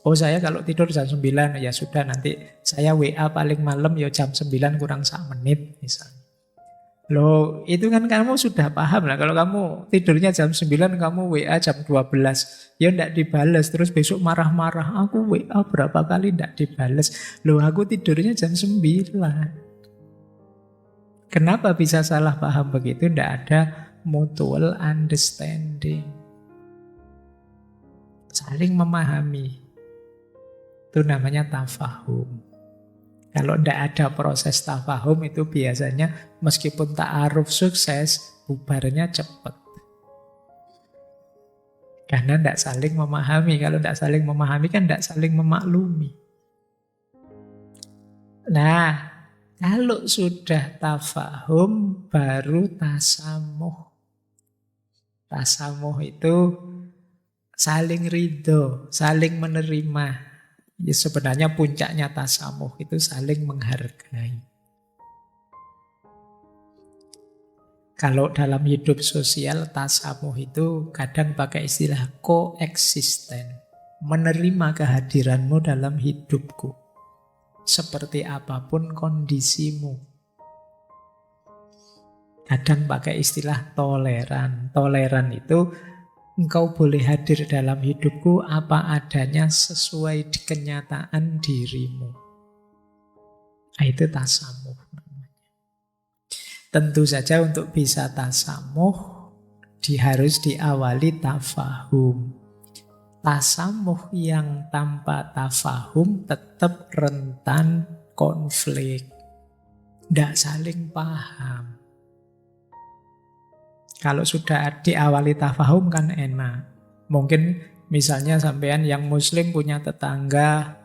Oh saya kalau tidur jam 9, ya sudah nanti saya WA paling malam ya jam 9 kurang 1 menit misalnya. Loh, itu kan kamu sudah paham lah. Kalau kamu tidurnya jam 9, kamu WA jam 12. Ya enggak dibales. Terus besok marah-marah. Aku WA berapa kali enggak dibales. Loh, aku tidurnya jam 9. Kenapa bisa salah paham begitu? Enggak ada mutual understanding. Saling memahami. Itu namanya tafahum. Kalau tidak ada proses tafahum itu biasanya meskipun ta'aruf sukses, bubarnya cepat. Karena tidak saling memahami. Kalau tidak saling memahami kan tidak saling memaklumi. Nah, kalau sudah tafahum baru tasamuh. Tasamuh itu saling ridho, saling menerima. Ya, sebenarnya puncaknya tasamuh itu saling menghargai. Kalau dalam hidup sosial, tasamuh itu kadang pakai istilah koeksisten. Menerima kehadiranmu dalam hidupku. Seperti apapun kondisimu. Kadang pakai istilah toleran. Toleran itu engkau boleh hadir dalam hidupku apa adanya sesuai kenyataan dirimu. Nah, itu tasamuh. Tentu saja untuk bisa tasamuh harus diawali tafahum. Tasamuh yang tanpa tafahum tetap rentan konflik. Tidak saling paham. Kalau sudah diawali tafahum kan enak. Mungkin misalnya sampean yang muslim punya tetangga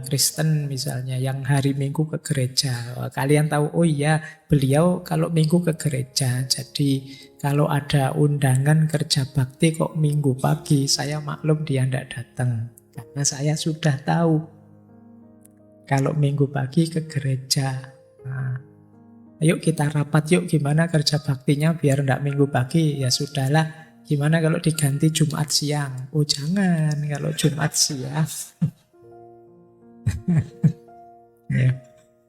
Kristen misalnya yang hari Minggu ke gereja. Kalian tahu, oh iya beliau kalau Minggu ke gereja. Jadi kalau ada undangan kerja bakti kok Minggu pagi, saya maklum dia tidak datang. Karena saya sudah tahu kalau Minggu pagi ke gereja. Nah, ayo kita rapat yuk gimana kerja baktinya biar enggak Minggu pagi. Ya sudahlah, gimana kalau diganti Jumat siang? Oh jangan, kalau Jumat siang. Ya.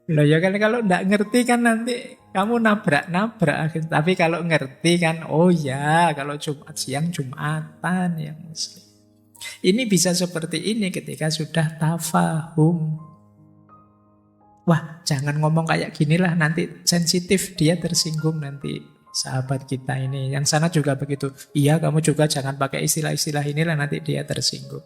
Loh ya kan kalau enggak ngerti kan nanti kamu nabrak-nabrak. Tapi kalau ngerti kan, oh ya kalau Jumat siang Jumatan yang muslim. Ini bisa seperti ini ketika sudah tafahum. Wah, jangan ngomong kayak gini lah, nanti sensitif, dia tersinggung nanti sahabat kita ini. Yang sana juga begitu. Iya, kamu juga jangan pakai istilah-istilah inilah, nanti dia tersinggung.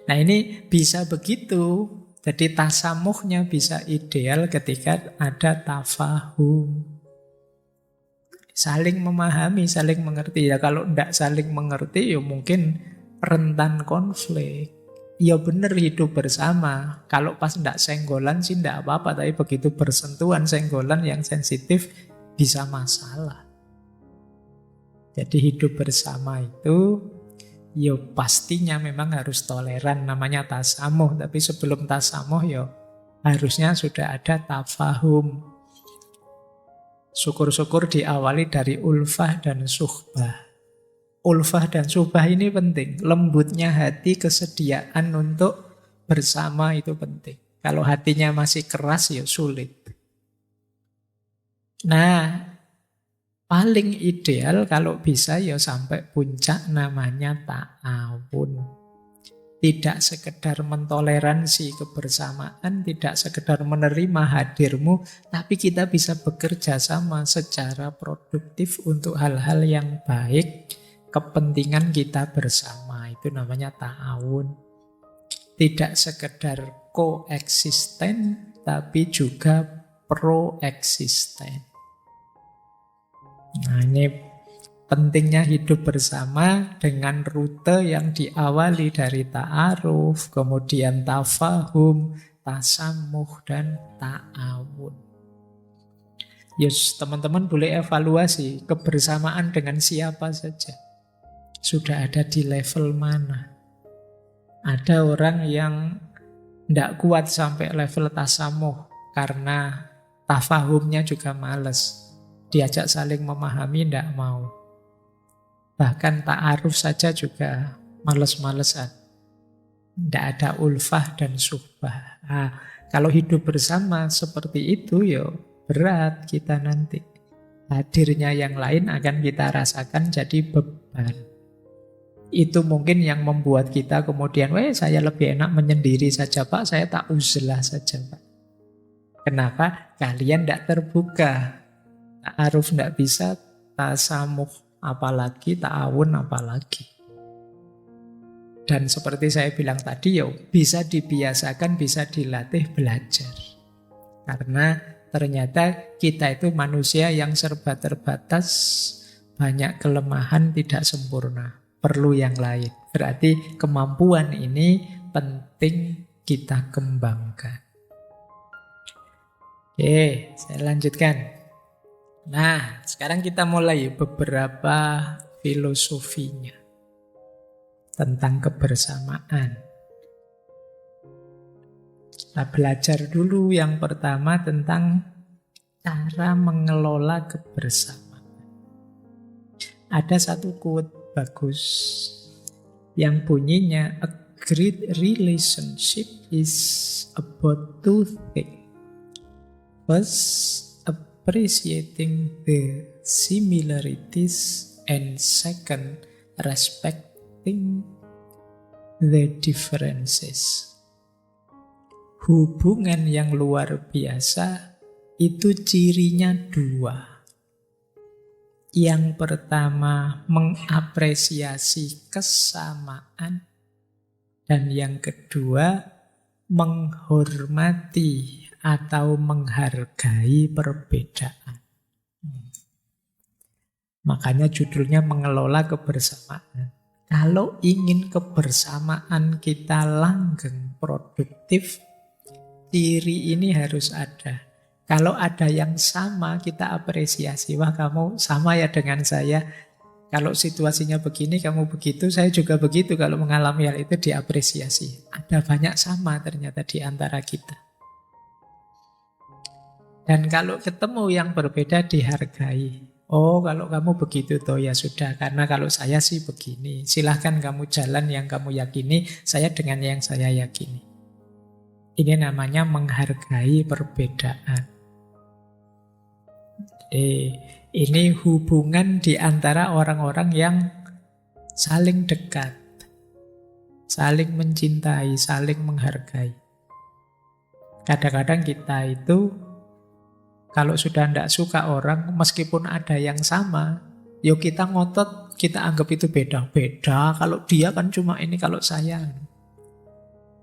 Nah, ini bisa begitu. Jadi tasamuhnya bisa ideal ketika ada tafahum. Saling memahami, saling mengerti. Ya kalau tidak saling mengerti, ya mungkin rentan konflik. Ya benar hidup bersama. Kalau pas tidak senggolan sih tidak apa-apa. Tapi begitu bersentuhan senggolan yang sensitif bisa masalah. Jadi hidup bersama itu ya pastinya memang harus toleran. Namanya tasamuh. Tapi sebelum tasamuh ya harusnya sudah ada tafahum. Syukur-syukur diawali dari ulfah dan suhbah. Ulfah dan suhbah ini penting. Lembutnya hati, kesediaan untuk bersama itu penting. Kalau hatinya masih keras ya sulit. Nah, paling ideal kalau bisa ya sampai puncak namanya ta'awun. Tidak sekedar mentoleransi kebersamaan, tidak sekedar menerima hadirmu, tapi kita bisa bekerja sama secara produktif untuk hal-hal yang baik, kepentingan kita bersama. Itu namanya ta'awun. Tidak sekedar koeksisten, tapi juga proeksisten. Nah, ini pentingnya hidup bersama dengan rute yang diawali dari ta'aruf, kemudian tafahum, tasamuh, dan ta'awun. Yes, teman-teman boleh evaluasi kebersamaan dengan siapa saja. Sudah ada di level mana? Ada orang yang tidak kuat sampai level tasamuh karena tafahumnya juga males. Diajak saling memahami tidak mau. Bahkan ta'aruf saja juga males-malesan. Tidak ada ulfah dan suhbah. Nah, kalau hidup bersama seperti itu, ya berat kita nanti. Hadirnya yang lain akan kita rasakan jadi beban. Itu mungkin yang membuat kita kemudian, saya lebih enak menyendiri saja Pak, saya tak uzlah saja Pak. Kenapa? Kalian tidak terbuka. Ta'aruf tidak bisa, tasamuh apalagi, ta'awun apalagi. Dan seperti saya bilang tadi, bisa dibiasakan, bisa dilatih belajar. Karena ternyata kita itu manusia yang serba terbatas, banyak kelemahan, tidak sempurna. Perlu yang lain. Berarti kemampuan ini penting kita kembangkan. Oke, saya lanjutkan. Nah, sekarang kita mulai beberapa filosofinya tentang kebersamaan. Kita belajar dulu yang pertama tentang cara mengelola kebersamaan. Ada satu quote bagus yang bunyinya, a great relationship is about two things. First, appreciating the similarities, and second, respecting the differences. Hubungan yang luar biasa itu cirinya dua. Yang pertama, mengapresiasi kesamaan. Dan yang kedua, menghormati atau menghargai perbedaan. Makanya judulnya mengelola kebersamaan. Kalau ingin kebersamaan kita langgeng, produktif, ciri ini harus ada. Kalau ada yang sama, kita apresiasi. Wah, kamu sama ya dengan saya. Kalau situasinya begini, kamu begitu, saya juga begitu. Kalau mengalami hal itu diapresiasi. Ada banyak sama ternyata di antara kita. Dan kalau ketemu yang berbeda dihargai. Oh, kalau kamu begitu toh ya sudah. Karena kalau saya sih begini. Silahkan kamu jalan yang kamu yakini, saya dengan yang saya yakini. Ini namanya menghargai perbedaan. Ini hubungan di antara orang-orang yang saling dekat, saling mencintai, saling menghargai. Kadang-kadang kita itu kalau sudah tidak suka orang, meskipun ada yang sama, yuk kita ngotot, kita anggap itu beda-beda. Kalau dia kan cuma ini, kalau saya.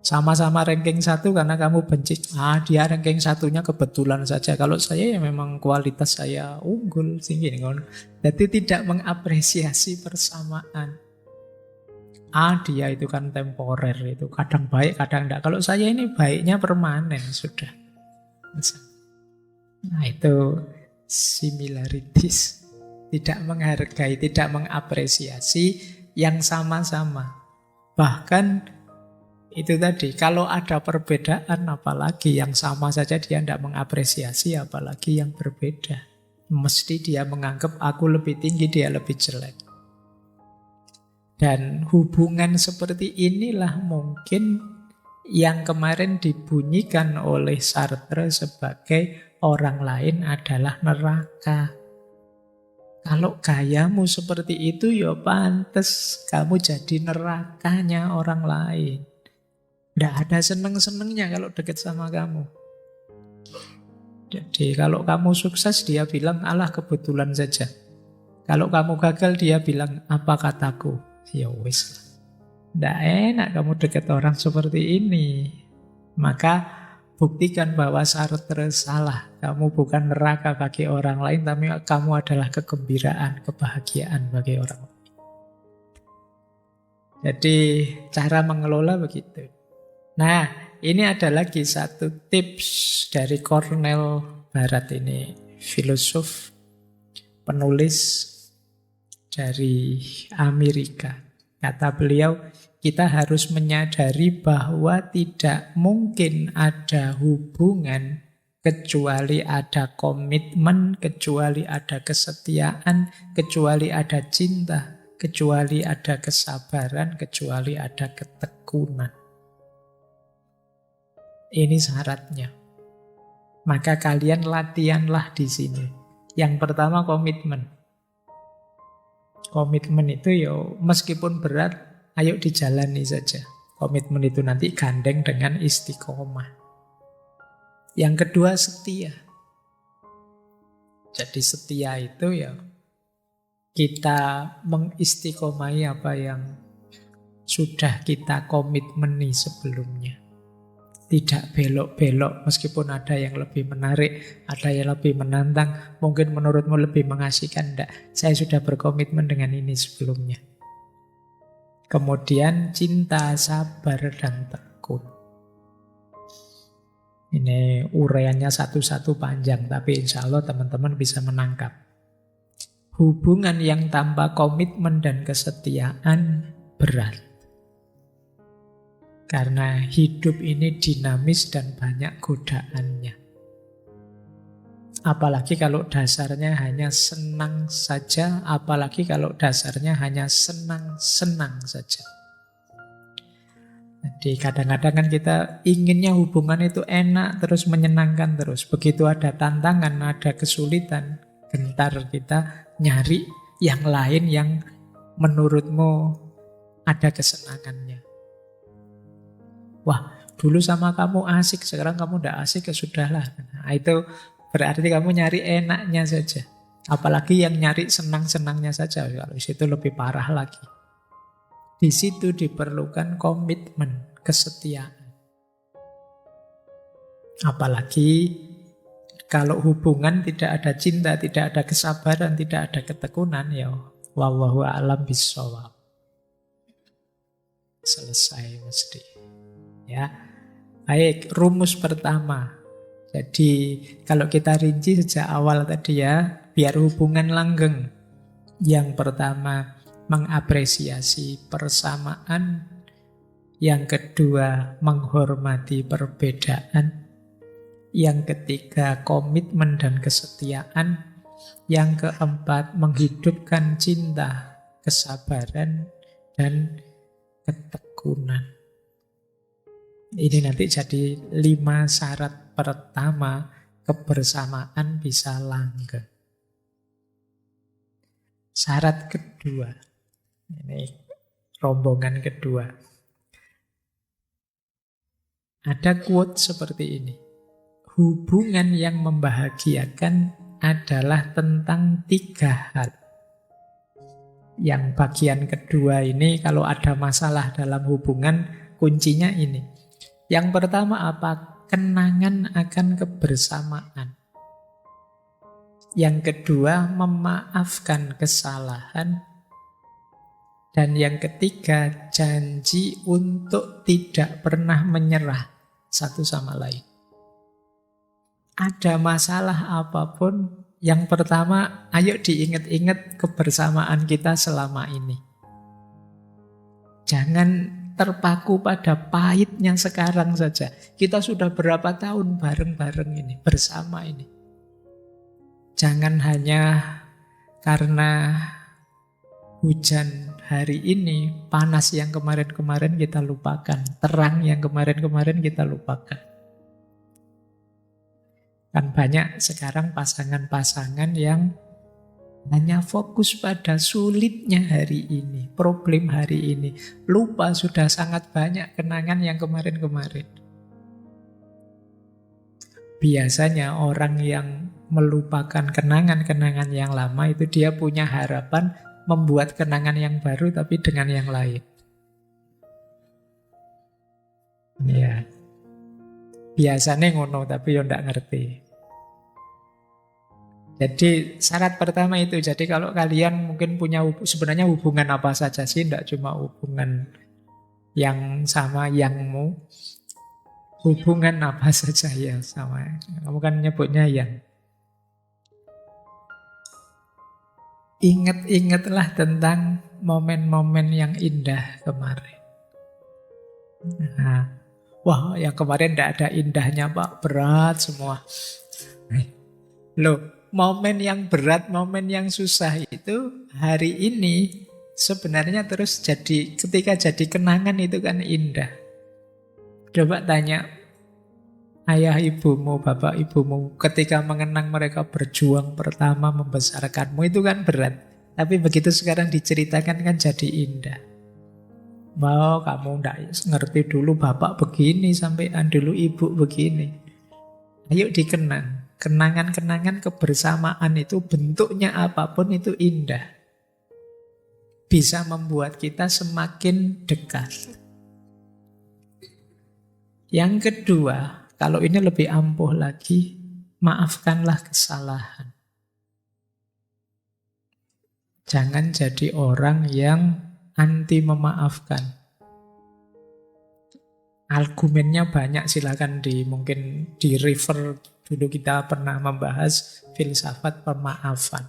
Sama-sama ranking 1 karena kamu benci. Dia ranking 1-nya kebetulan saja. Kalau saya ya memang kualitas saya unggul. Jadi tidak mengapresiasi persamaan. Dia itu kan temporer, itu kadang baik, kadang tidak. Kalau saya ini baiknya permanen sudah. Nah itu similarities. Tidak menghargai, tidak mengapresiasi yang sama-sama. Bahkan itu tadi, kalau ada perbedaan, apalagi yang sama saja dia tidak mengapresiasi, apalagi yang berbeda. Mesti dia menganggap aku lebih tinggi, dia lebih jelek. Dan hubungan seperti inilah mungkin yang kemarin dibunyikan oleh Sartre sebagai orang lain adalah neraka. Kalau gayamu seperti itu, ya pantes kamu jadi nerakanya orang lain. Tidak ada seneng-senengnya kalau dekat sama kamu. Jadi kalau kamu sukses, dia bilang, alah kebetulan saja. Kalau kamu gagal, dia bilang, apa kataku? Ya wis. Tidak enak kamu dekat orang seperti ini. Maka buktikan bahwa Sartre salah. Kamu bukan neraka bagi orang lain, tapi kamu adalah kegembiraan, kebahagiaan bagi orang lain. Jadi cara mengelola begitu. Nah, ini ada lagi satu tips dari Cornel Barat ini, filosof, penulis dari Amerika. Kata beliau, kita harus menyadari bahwa tidak mungkin ada hubungan kecuali ada komitmen, kecuali ada kesetiaan, kecuali ada cinta, kecuali ada kesabaran, kecuali ada ketekunan. Ini syaratnya. Maka kalian latihanlah di sini. Yang pertama komitmen. Komitmen itu ya meskipun berat, ayo dijalani saja. Komitmen itu nanti gandeng dengan istiqomah. Yang kedua setia. Jadi setia itu ya kita mengistiqomahi apa yang sudah kita komitmeni sebelumnya. Tidak belok-belok meskipun ada yang lebih menarik, ada yang lebih menantang, mungkin menurutmu lebih mengasihkan. Enggak, saya sudah berkomitmen dengan ini sebelumnya. Kemudian cinta, sabar, dan tekun. Ini uraiannya satu-satu panjang, tapi insya Allah teman-teman bisa menangkap. Hubungan yang tanpa komitmen dan kesetiaan berat. Karena hidup ini dinamis dan banyak godaannya. Apalagi kalau dasarnya hanya senang saja, apalagi kalau dasarnya hanya senang-senang saja. Jadi kadang-kadang kan kita inginnya hubungan itu enak, terus menyenangkan terus. Begitu ada tantangan, ada kesulitan, gentar kita nyari yang lain yang menurutmu ada kesenangannya. Wah, dulu sama kamu asik, sekarang kamu udah asik, ya sudahlah. Nah, itu berarti kamu nyari enaknya saja. Apalagi yang nyari senang-senangnya saja, kalau di situ lebih parah lagi. Di situ diperlukan komitmen, kesetiaan. Apalagi kalau hubungan tidak ada cinta, tidak ada kesabaran, tidak ada ketekunan, ya wallahu a'lam bishawab. Selesai mesti. Ya, baik, rumus pertama. Jadi kalau kita rinci sejak awal tadi ya, biar hubungan langgeng. Yang pertama, mengapresiasi persamaan. Yang kedua, menghormati perbedaan. Yang ketiga, komitmen dan kesetiaan. Yang keempat, menghidupkan cinta, kesabaran, dan ketekunan. Ini nanti jadi 5 syarat pertama kebersamaan bisa langgeng. Syarat kedua, ini rombongan kedua. Ada quote seperti ini. Hubungan yang membahagiakan adalah tentang 3 hal. Yang bagian kedua ini kalau ada masalah dalam hubungan, kuncinya ini. Yang pertama apa? Kenangan akan kebersamaan. Yang kedua, memaafkan kesalahan. Dan yang ketiga, janji untuk tidak pernah menyerah satu sama lain. Ada masalah apapun, yang pertama, ayo diingat-ingat kebersamaan kita selama ini. Jangan terpaku pada pahitnya sekarang saja. Kita sudah berapa tahun bareng-bareng ini, bersama ini. Jangan hanya karena hujan hari ini, panas yang kemarin-kemarin kita lupakan, terang yang kemarin-kemarin kita lupakan. Kan banyak sekarang pasangan-pasangan yang hanya fokus pada sulitnya hari ini, problem hari ini. Lupa sudah sangat banyak kenangan yang kemarin-kemarin. Biasanya orang yang melupakan kenangan-kenangan yang lama itu dia punya harapan membuat kenangan yang baru tapi dengan yang lain. Ya, biasanya ngono tapi ya ndak ngerti. Jadi syarat pertama itu, jadi kalau kalian mungkin punya sebenarnya hubungan apa saja sih, tidak cuma hubungan yang sama yangmu, hubungan apa saja ya sama, kamu kan nyebutnya yang. Ingat-ingatlah tentang momen-momen yang indah kemarin. Nah, wah yang kemarin tidak ada indahnya Pak, berat semua. Loh, momen yang berat, momen yang susah itu hari ini sebenarnya terus jadi, ketika jadi kenangan itu kan indah. Coba tanya, ayah ibumu, bapak ibumu, ketika mengenang mereka berjuang pertama membesarkanmu, itu kan berat. Tapi begitu sekarang diceritakan kan jadi indah. Mau kamu ndak ngerti dulu bapak begini, sampean dulu ibu begini. Ayo dikenang. Kenangan-kenangan kebersamaan itu bentuknya apapun itu indah. Bisa membuat kita semakin dekat. Yang kedua, kalau ini lebih ampuh lagi, maafkanlah kesalahan. Jangan jadi orang yang anti memaafkan. Argumennya banyak, silakan mungkin di refer, dulu kita pernah membahas filsafat pemaafan.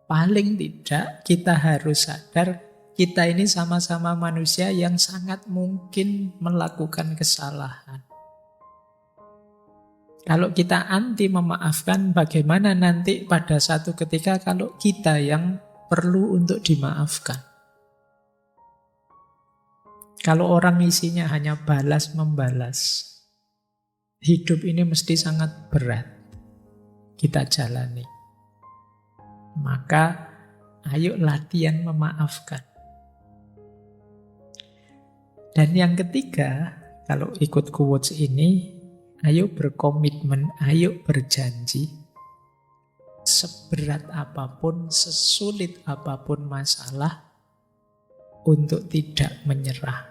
Paling tidak kita harus sadar kita ini sama-sama manusia yang sangat mungkin melakukan kesalahan. Kalau kita anti memaafkan, bagaimana nanti pada satu ketika kalau kita yang perlu untuk dimaafkan? Kalau orang isinya hanya balas-membalas, hidup ini mesti sangat berat kita jalani. Maka ayo latihan memaafkan. Dan yang ketiga, kalau ikut quotes ini, ayo berkomitmen, ayo berjanji. Seberat apapun, sesulit apapun masalah, untuk tidak menyerah.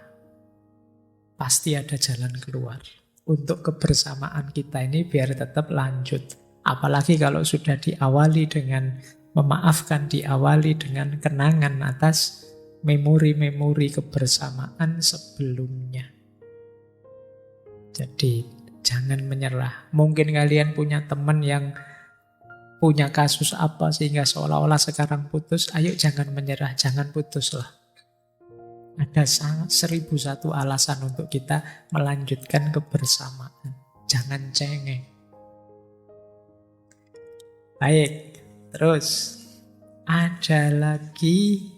Pasti ada jalan keluar. Untuk kebersamaan kita ini biar tetap lanjut. Apalagi kalau sudah diawali dengan memaafkan, diawali dengan kenangan atas memori-memori kebersamaan sebelumnya. Jadi jangan menyerah. Mungkin kalian punya teman yang punya kasus apa sehingga seolah-olah sekarang putus. Ayo jangan menyerah, jangan putuslah. Ada 1001 alasan untuk kita melanjutkan kebersamaan. Jangan cengeng. Baik, terus ada lagi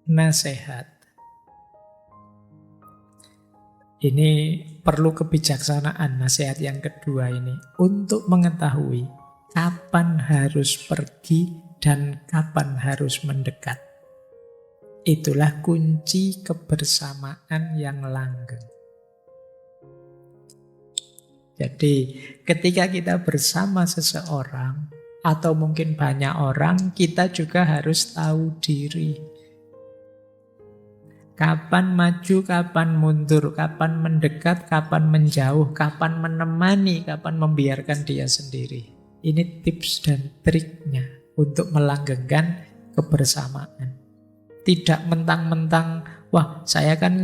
nasihat. Ini perlu kebijaksanaan, nasihat yang kedua ini. Untuk mengetahui kapan harus pergi dan kapan harus mendekat. Itulah kunci kebersamaan yang langgeng. Jadi ketika kita bersama seseorang atau mungkin banyak orang, kita juga harus tahu diri. Kapan maju, kapan mundur, kapan mendekat, kapan menjauh, kapan menemani, kapan membiarkan dia sendiri. Ini tips dan triknya untuk melanggengkan kebersamaan. Tidak mentang-mentang, wah saya kan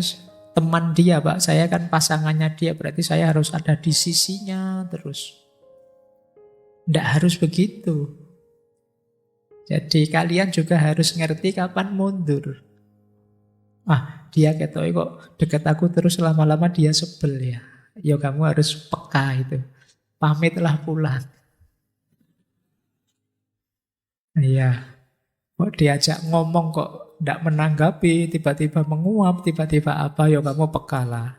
teman dia Pak, saya kan pasangannya dia, berarti saya harus ada di sisinya terus. Tidak harus begitu. Jadi kalian juga harus ngerti kapan mundur. Dia ketoi kok deket aku terus, lama-lama dia sebel ya. Ya kamu harus peka itu. Pamitlah pulang. Iya. Kok diajak ngomong kok tidak menanggapi, tiba-tiba menguap, tiba-tiba apa, ya kamu pekalah.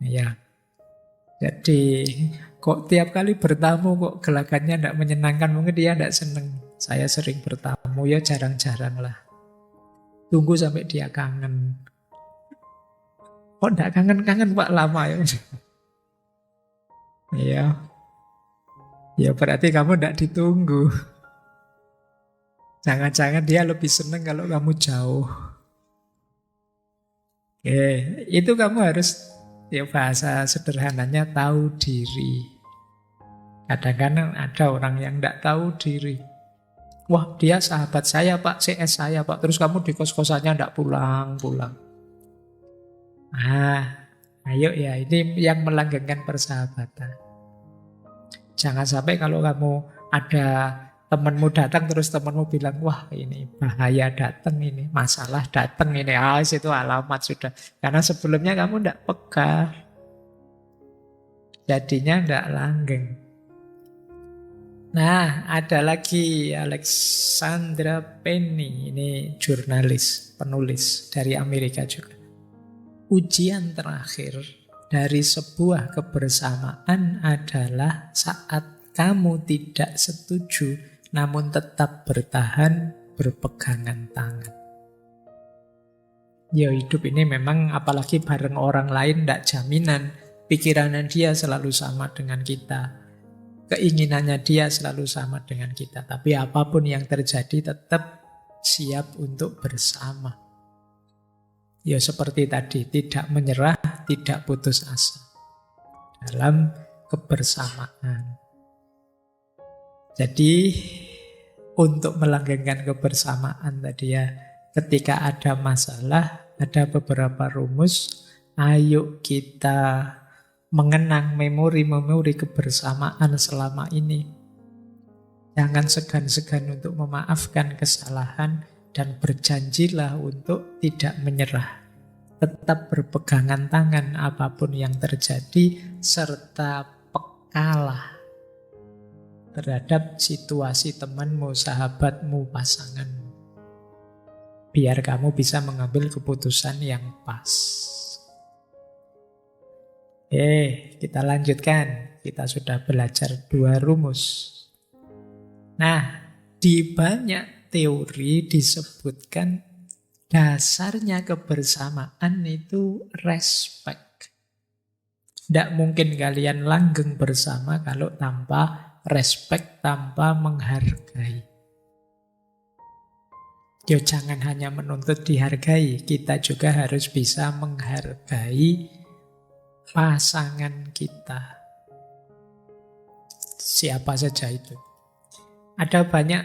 Ya. Jadi kok tiap kali bertamu kok gelagatnya tidak menyenangkan, mungkin dia tidak senang. Saya sering bertamu, ya jarang-jarang lah. Tunggu sampai dia kangen. Kok tidak kangen-kangen Pak lama ya? Iya. Ya berarti kamu tidak ditunggu. Jangan-jangan dia lebih senang kalau kamu jauh. Oke, itu kamu harus, ya bahasa sederhananya, tahu diri. Kadang-kadang ada orang yang tidak tahu diri. Wah, dia sahabat saya Pak, CS saya Pak, terus kamu di kos-kosannya tidak pulang-pulang. Ayo ya, ini yang melanggengkan persahabatan. Jangan sampai kalau kamu ada temanmu datang terus temanmu bilang, wah ini bahaya datang ini, masalah datang ini. Itu alamat sudah. Karena sebelumnya kamu tidak peka. Jadinya tidak langgeng. Nah, ada lagi Alexandra Penny. Ini jurnalis, penulis dari Amerika juga. Ujian terakhir dari sebuah kebersamaan adalah saat kamu tidak setuju, namun tetap bertahan berpegangan tangan. Ya hidup ini memang apalagi bareng orang lain tidak jaminan pikirannya dia selalu sama dengan kita. Keinginannya dia selalu sama dengan kita. Tapi apapun yang terjadi tetap siap untuk bersama. Ya seperti tadi, tidak menyerah, tidak putus asa dalam kebersamaan. Jadi untuk melanggengkan kebersamaan tadi ya, ketika ada masalah, ada beberapa rumus, ayo kita mengenang memori-memori kebersamaan selama ini. Jangan segan-segan untuk memaafkan kesalahan dan berjanjilah untuk tidak menyerah. Tetap berpegangan tangan apapun yang terjadi serta pekalah terhadap situasi temanmu, sahabatmu, pasanganmu. Biar kamu bisa mengambil keputusan yang pas. Kita lanjutkan. Kita sudah belajar 2 rumus. Nah, di banyak teori disebutkan dasarnya kebersamaan itu respect. Tidak mungkin kalian langgeng bersama kalau tanpa respect, tanpa menghargai. Yo, jangan hanya menuntut dihargai, kita juga harus bisa menghargai pasangan kita. Siapa saja itu. Ada banyak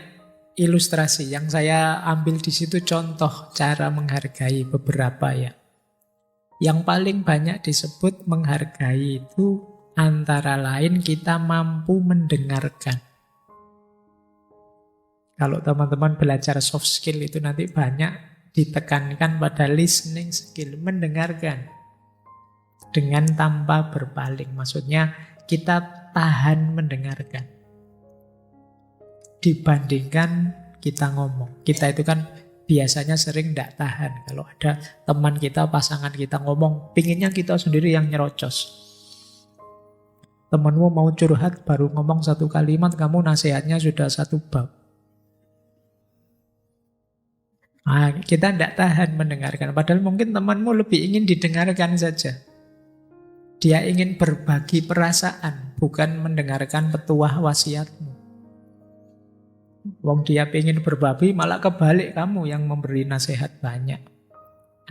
ilustrasi yang saya ambil di situ contoh cara menghargai beberapa ya. Yang paling banyak disebut menghargai itu antara lain kita mampu mendengarkan. Kalau teman-teman belajar soft skill itu nanti banyak ditekankan pada listening skill, mendengarkan dengan tanpa berpaling. Maksudnya kita tahan mendengarkan dibandingkan kita ngomong. Kita itu kan biasanya sering tidak tahan. Kalau ada teman kita, pasangan kita ngomong, pinginnya kita sendiri yang nyerocos. Temanmu mau curhat, baru ngomong 1 kalimat, kamu nasihatnya sudah 1 bab. Nah, kita tidak tahan mendengarkan. Padahal mungkin temanmu lebih ingin didengarkan saja. Dia ingin berbagi perasaan, bukan mendengarkan petuah wasiatmu. Wong dia pengen berbagi, malah kebalik kamu yang memberi nasihat banyak.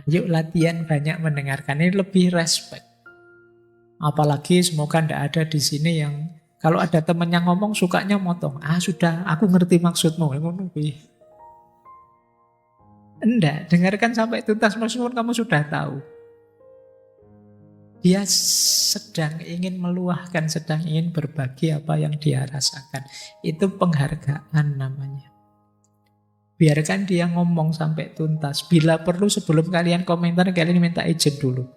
Ayo latihan banyak mendengarkan, ini lebih respect. Apalagi semoga tidak ada di sini yang kalau ada teman yang ngomong sukanya motong. Sudah, aku ngerti maksudmu. Enggak, dengarkan sampai tuntas meskipun kamu sudah tahu. Dia sedang ingin meluahkan, sedang ingin berbagi apa yang dia rasakan. Itu penghargaan namanya. Biarkan dia ngomong sampai tuntas. Bila perlu sebelum kalian komentar, kalian minta izin dulu.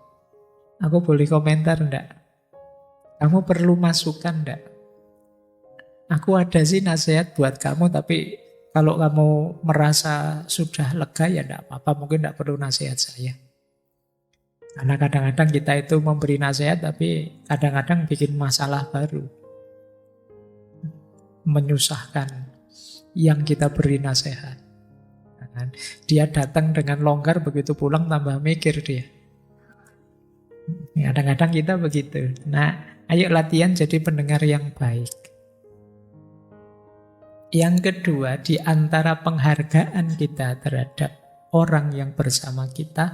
Aku boleh komentar enggak? Kamu perlu masukan enggak? Aku ada sih nasihat buat kamu, tapi kalau kamu merasa sudah lega ya enggak apa-apa. Mungkin enggak perlu nasihat saya. Karena kadang-kadang kita itu memberi nasihat tapi kadang-kadang bikin masalah baru. Menyusahkan yang kita beri nasihat. Dia datang dengan longgar, begitu pulang tambah mikir dia. Kadang-kadang kita begitu. Nah, ayo latihan jadi pendengar yang baik. Yang kedua, di antara penghargaan kita terhadap orang yang bersama kita,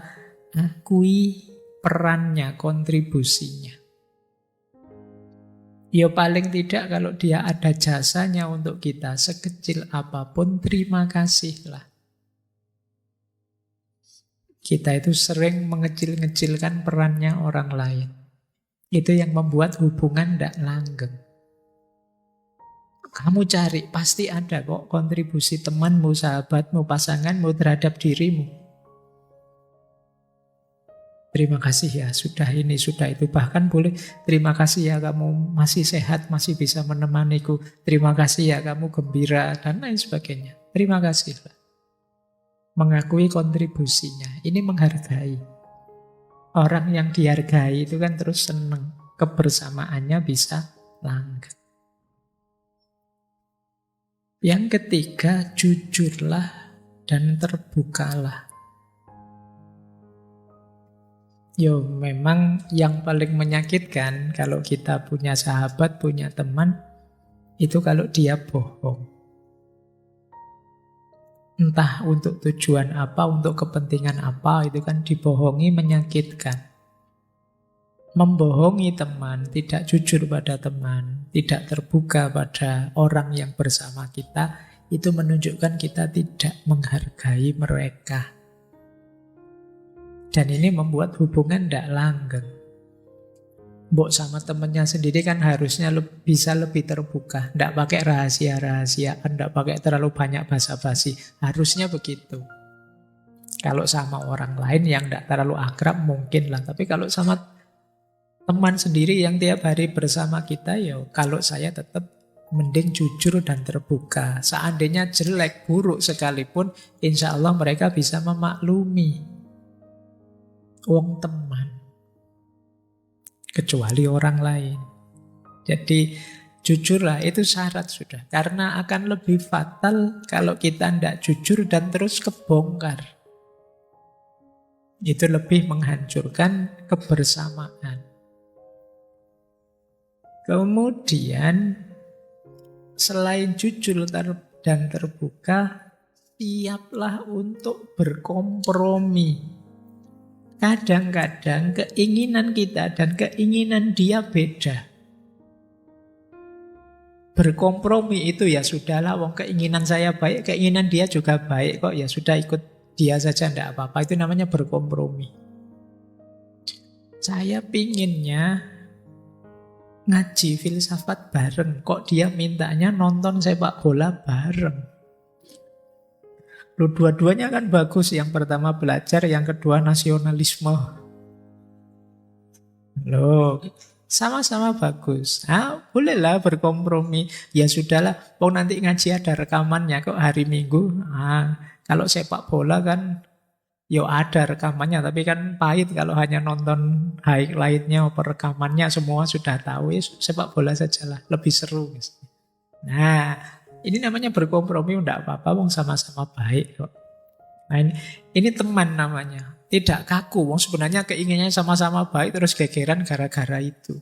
akui perannya, kontribusinya. Ya paling tidak kalau dia ada jasanya untuk kita, sekecil apapun, terima kasihlah. Kita itu sering mengecil-ngecilkan perannya orang lain. Itu yang membuat hubungan tidak langgeng. Kamu cari, pasti ada kok kontribusi temanmu, sahabatmu, pasanganmu terhadap dirimu. Terima kasih ya, sudah ini, sudah itu. Bahkan boleh, terima kasih ya kamu masih sehat, masih bisa menemaniku. Terima kasih ya kamu gembira, dan lain sebagainya. Terima kasih. Mengakui kontribusinya, ini menghargai. Orang yang dihargai itu kan terus seneng. Kebersamaannya bisa langgeng. Yang ketiga, jujurlah dan terbukalah. Yo, memang yang paling menyakitkan kalau kita punya sahabat, punya teman, itu kalau dia bohong. Entah untuk tujuan apa, untuk kepentingan apa, itu kan dibohongi menyakitkan. Membohongi teman, tidak jujur pada teman, tidak terbuka pada orang yang bersama kita, itu menunjukkan kita tidak menghargai mereka. Dan ini membuat hubungan tidak langgeng. Mbok sama temennya sendiri kan harusnya bisa lebih terbuka. Tidak pakai rahasia-rahasiaan, tidak pakai terlalu banyak basa-basi. Harusnya begitu. Kalau sama orang lain yang tidak terlalu akrab mungkin lah. Tapi kalau sama teman sendiri yang tiap hari bersama kita, ya kalau saya tetap mending jujur dan terbuka. Seandainya jelek, buruk sekalipun, insya Allah mereka bisa memaklumi. Wong teman, kecuali orang lain. Jadi jujurlah, itu syarat sudah. Karena akan lebih fatal kalau kita tidak jujur dan terus kebongkar. Itu lebih menghancurkan kebersamaan. Kemudian selain jujur dan terbuka, siaplah untuk berkompromi. Kadang-kadang keinginan kita dan keinginan dia beda. Berkompromi itu ya sudahlah, wong keinginan saya baik, keinginan dia juga baik kok, ya sudah ikut dia saja, tidak apa-apa. Itu namanya berkompromi. Saya pinginnya ngaji filsafat bareng, kok dia mintanya nonton sepak bola bareng. Loh, dua-duanya kan bagus. Yang pertama belajar, yang kedua nasionalisme. Loh, sama-sama bagus. Bolehlah berkompromi. Ya sudahlah, nanti ngaji ada rekamannya kok hari Minggu. Kalau sepak bola kan ya ada rekamannya, tapi kan pahit kalau hanya nonton highlight-nya atau rekamannya semua sudah tahu. Ya, sepak bola sajalah, lebih seru. Nah, ini namanya berkompromi, enggak apa-apa, wong sama-sama baik kok. Nah, ini teman namanya. Tidak kaku, wong sebenarnya keinginannya sama-sama baik terus gegeran gara-gara itu.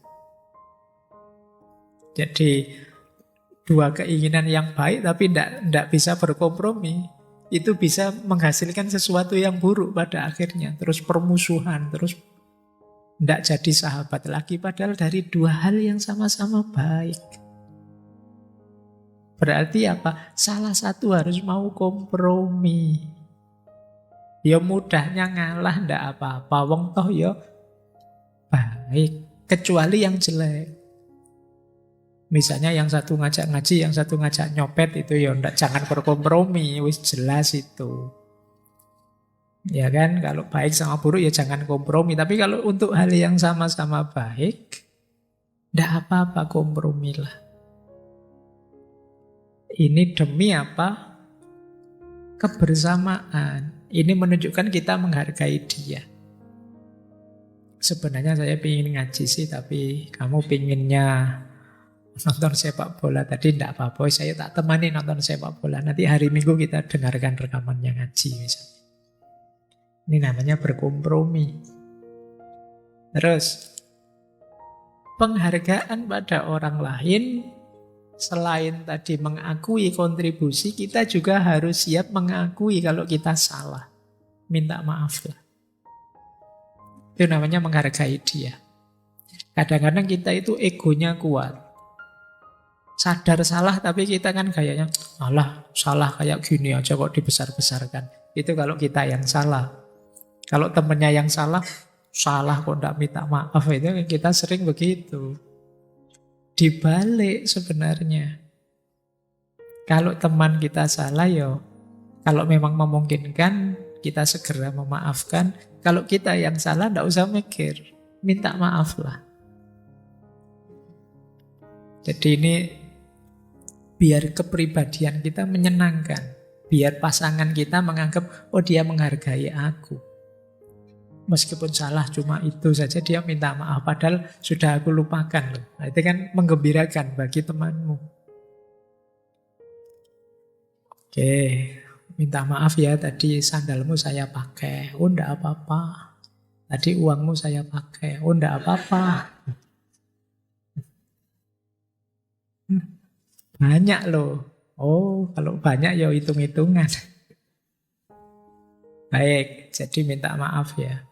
Jadi dua keinginan yang baik tapi tidak bisa berkompromi. Itu bisa menghasilkan sesuatu yang buruk pada akhirnya. Terus permusuhan, terus tidak jadi sahabat lagi. Padahal dari dua hal yang sama-sama baik. Berarti apa? Salah satu harus mau kompromi. Ya mudahnya ngalah ndak apa-apa. Wong toh ya baik. Kecuali yang jelek. Misalnya yang satu ngajak ngaji, yang satu ngajak nyopet, itu ya ndak, jangan berkompromi. Wis jelas itu. Ya kan, kalau baik sama buruk ya jangan kompromi. Tapi kalau untuk hal yang sama-sama baik, ndak apa-apa, kompromilah. Ini demi apa? Kebersamaan. Ini menunjukkan kita menghargai dia. Sebenarnya saya ingin ngaji sih, tapi kamu pinginnya nonton sepak bola tadi, tidak apa-apa. Saya tak temani nonton sepak bola. Nanti hari Minggu kita dengarkan rekamannya ngaji misalnya. Ini namanya berkompromi. Terus, penghargaan pada orang lain. Selain tadi mengakui kontribusi, kita juga harus siap mengakui kalau kita salah. Minta maaf lah. Itu namanya menghargai dia. Kadang-kadang kita itu egonya kuat. Sadar salah tapi kita kan kayaknya, alah salah kayak gini aja kok dibesar-besarkan. Itu kalau kita yang salah. Kalau temennya yang salah kok tidak minta maaf. Itu kita sering begitu. Dibalik sebenarnya. Kalau teman kita salah ya, kalau memang memungkinkan kita segera memaafkan. Kalau kita yang salah tidak usah mikir, minta maaf lah. Jadi ini biar kepribadian kita menyenangkan. Biar pasangan kita menganggap, oh dia menghargai aku. Meskipun salah cuma itu saja dia minta maaf. Padahal sudah aku lupakan loh. Nah, itu kan menggembirakan bagi temanmu. Oke, minta maaf ya tadi sandalmu saya pakai. Oh enggak apa-apa. Tadi uangmu saya pakai. Oh enggak apa-apa. Banyak loh. Oh kalau banyak ya hitung-hitungan. Baik, jadi minta maaf ya.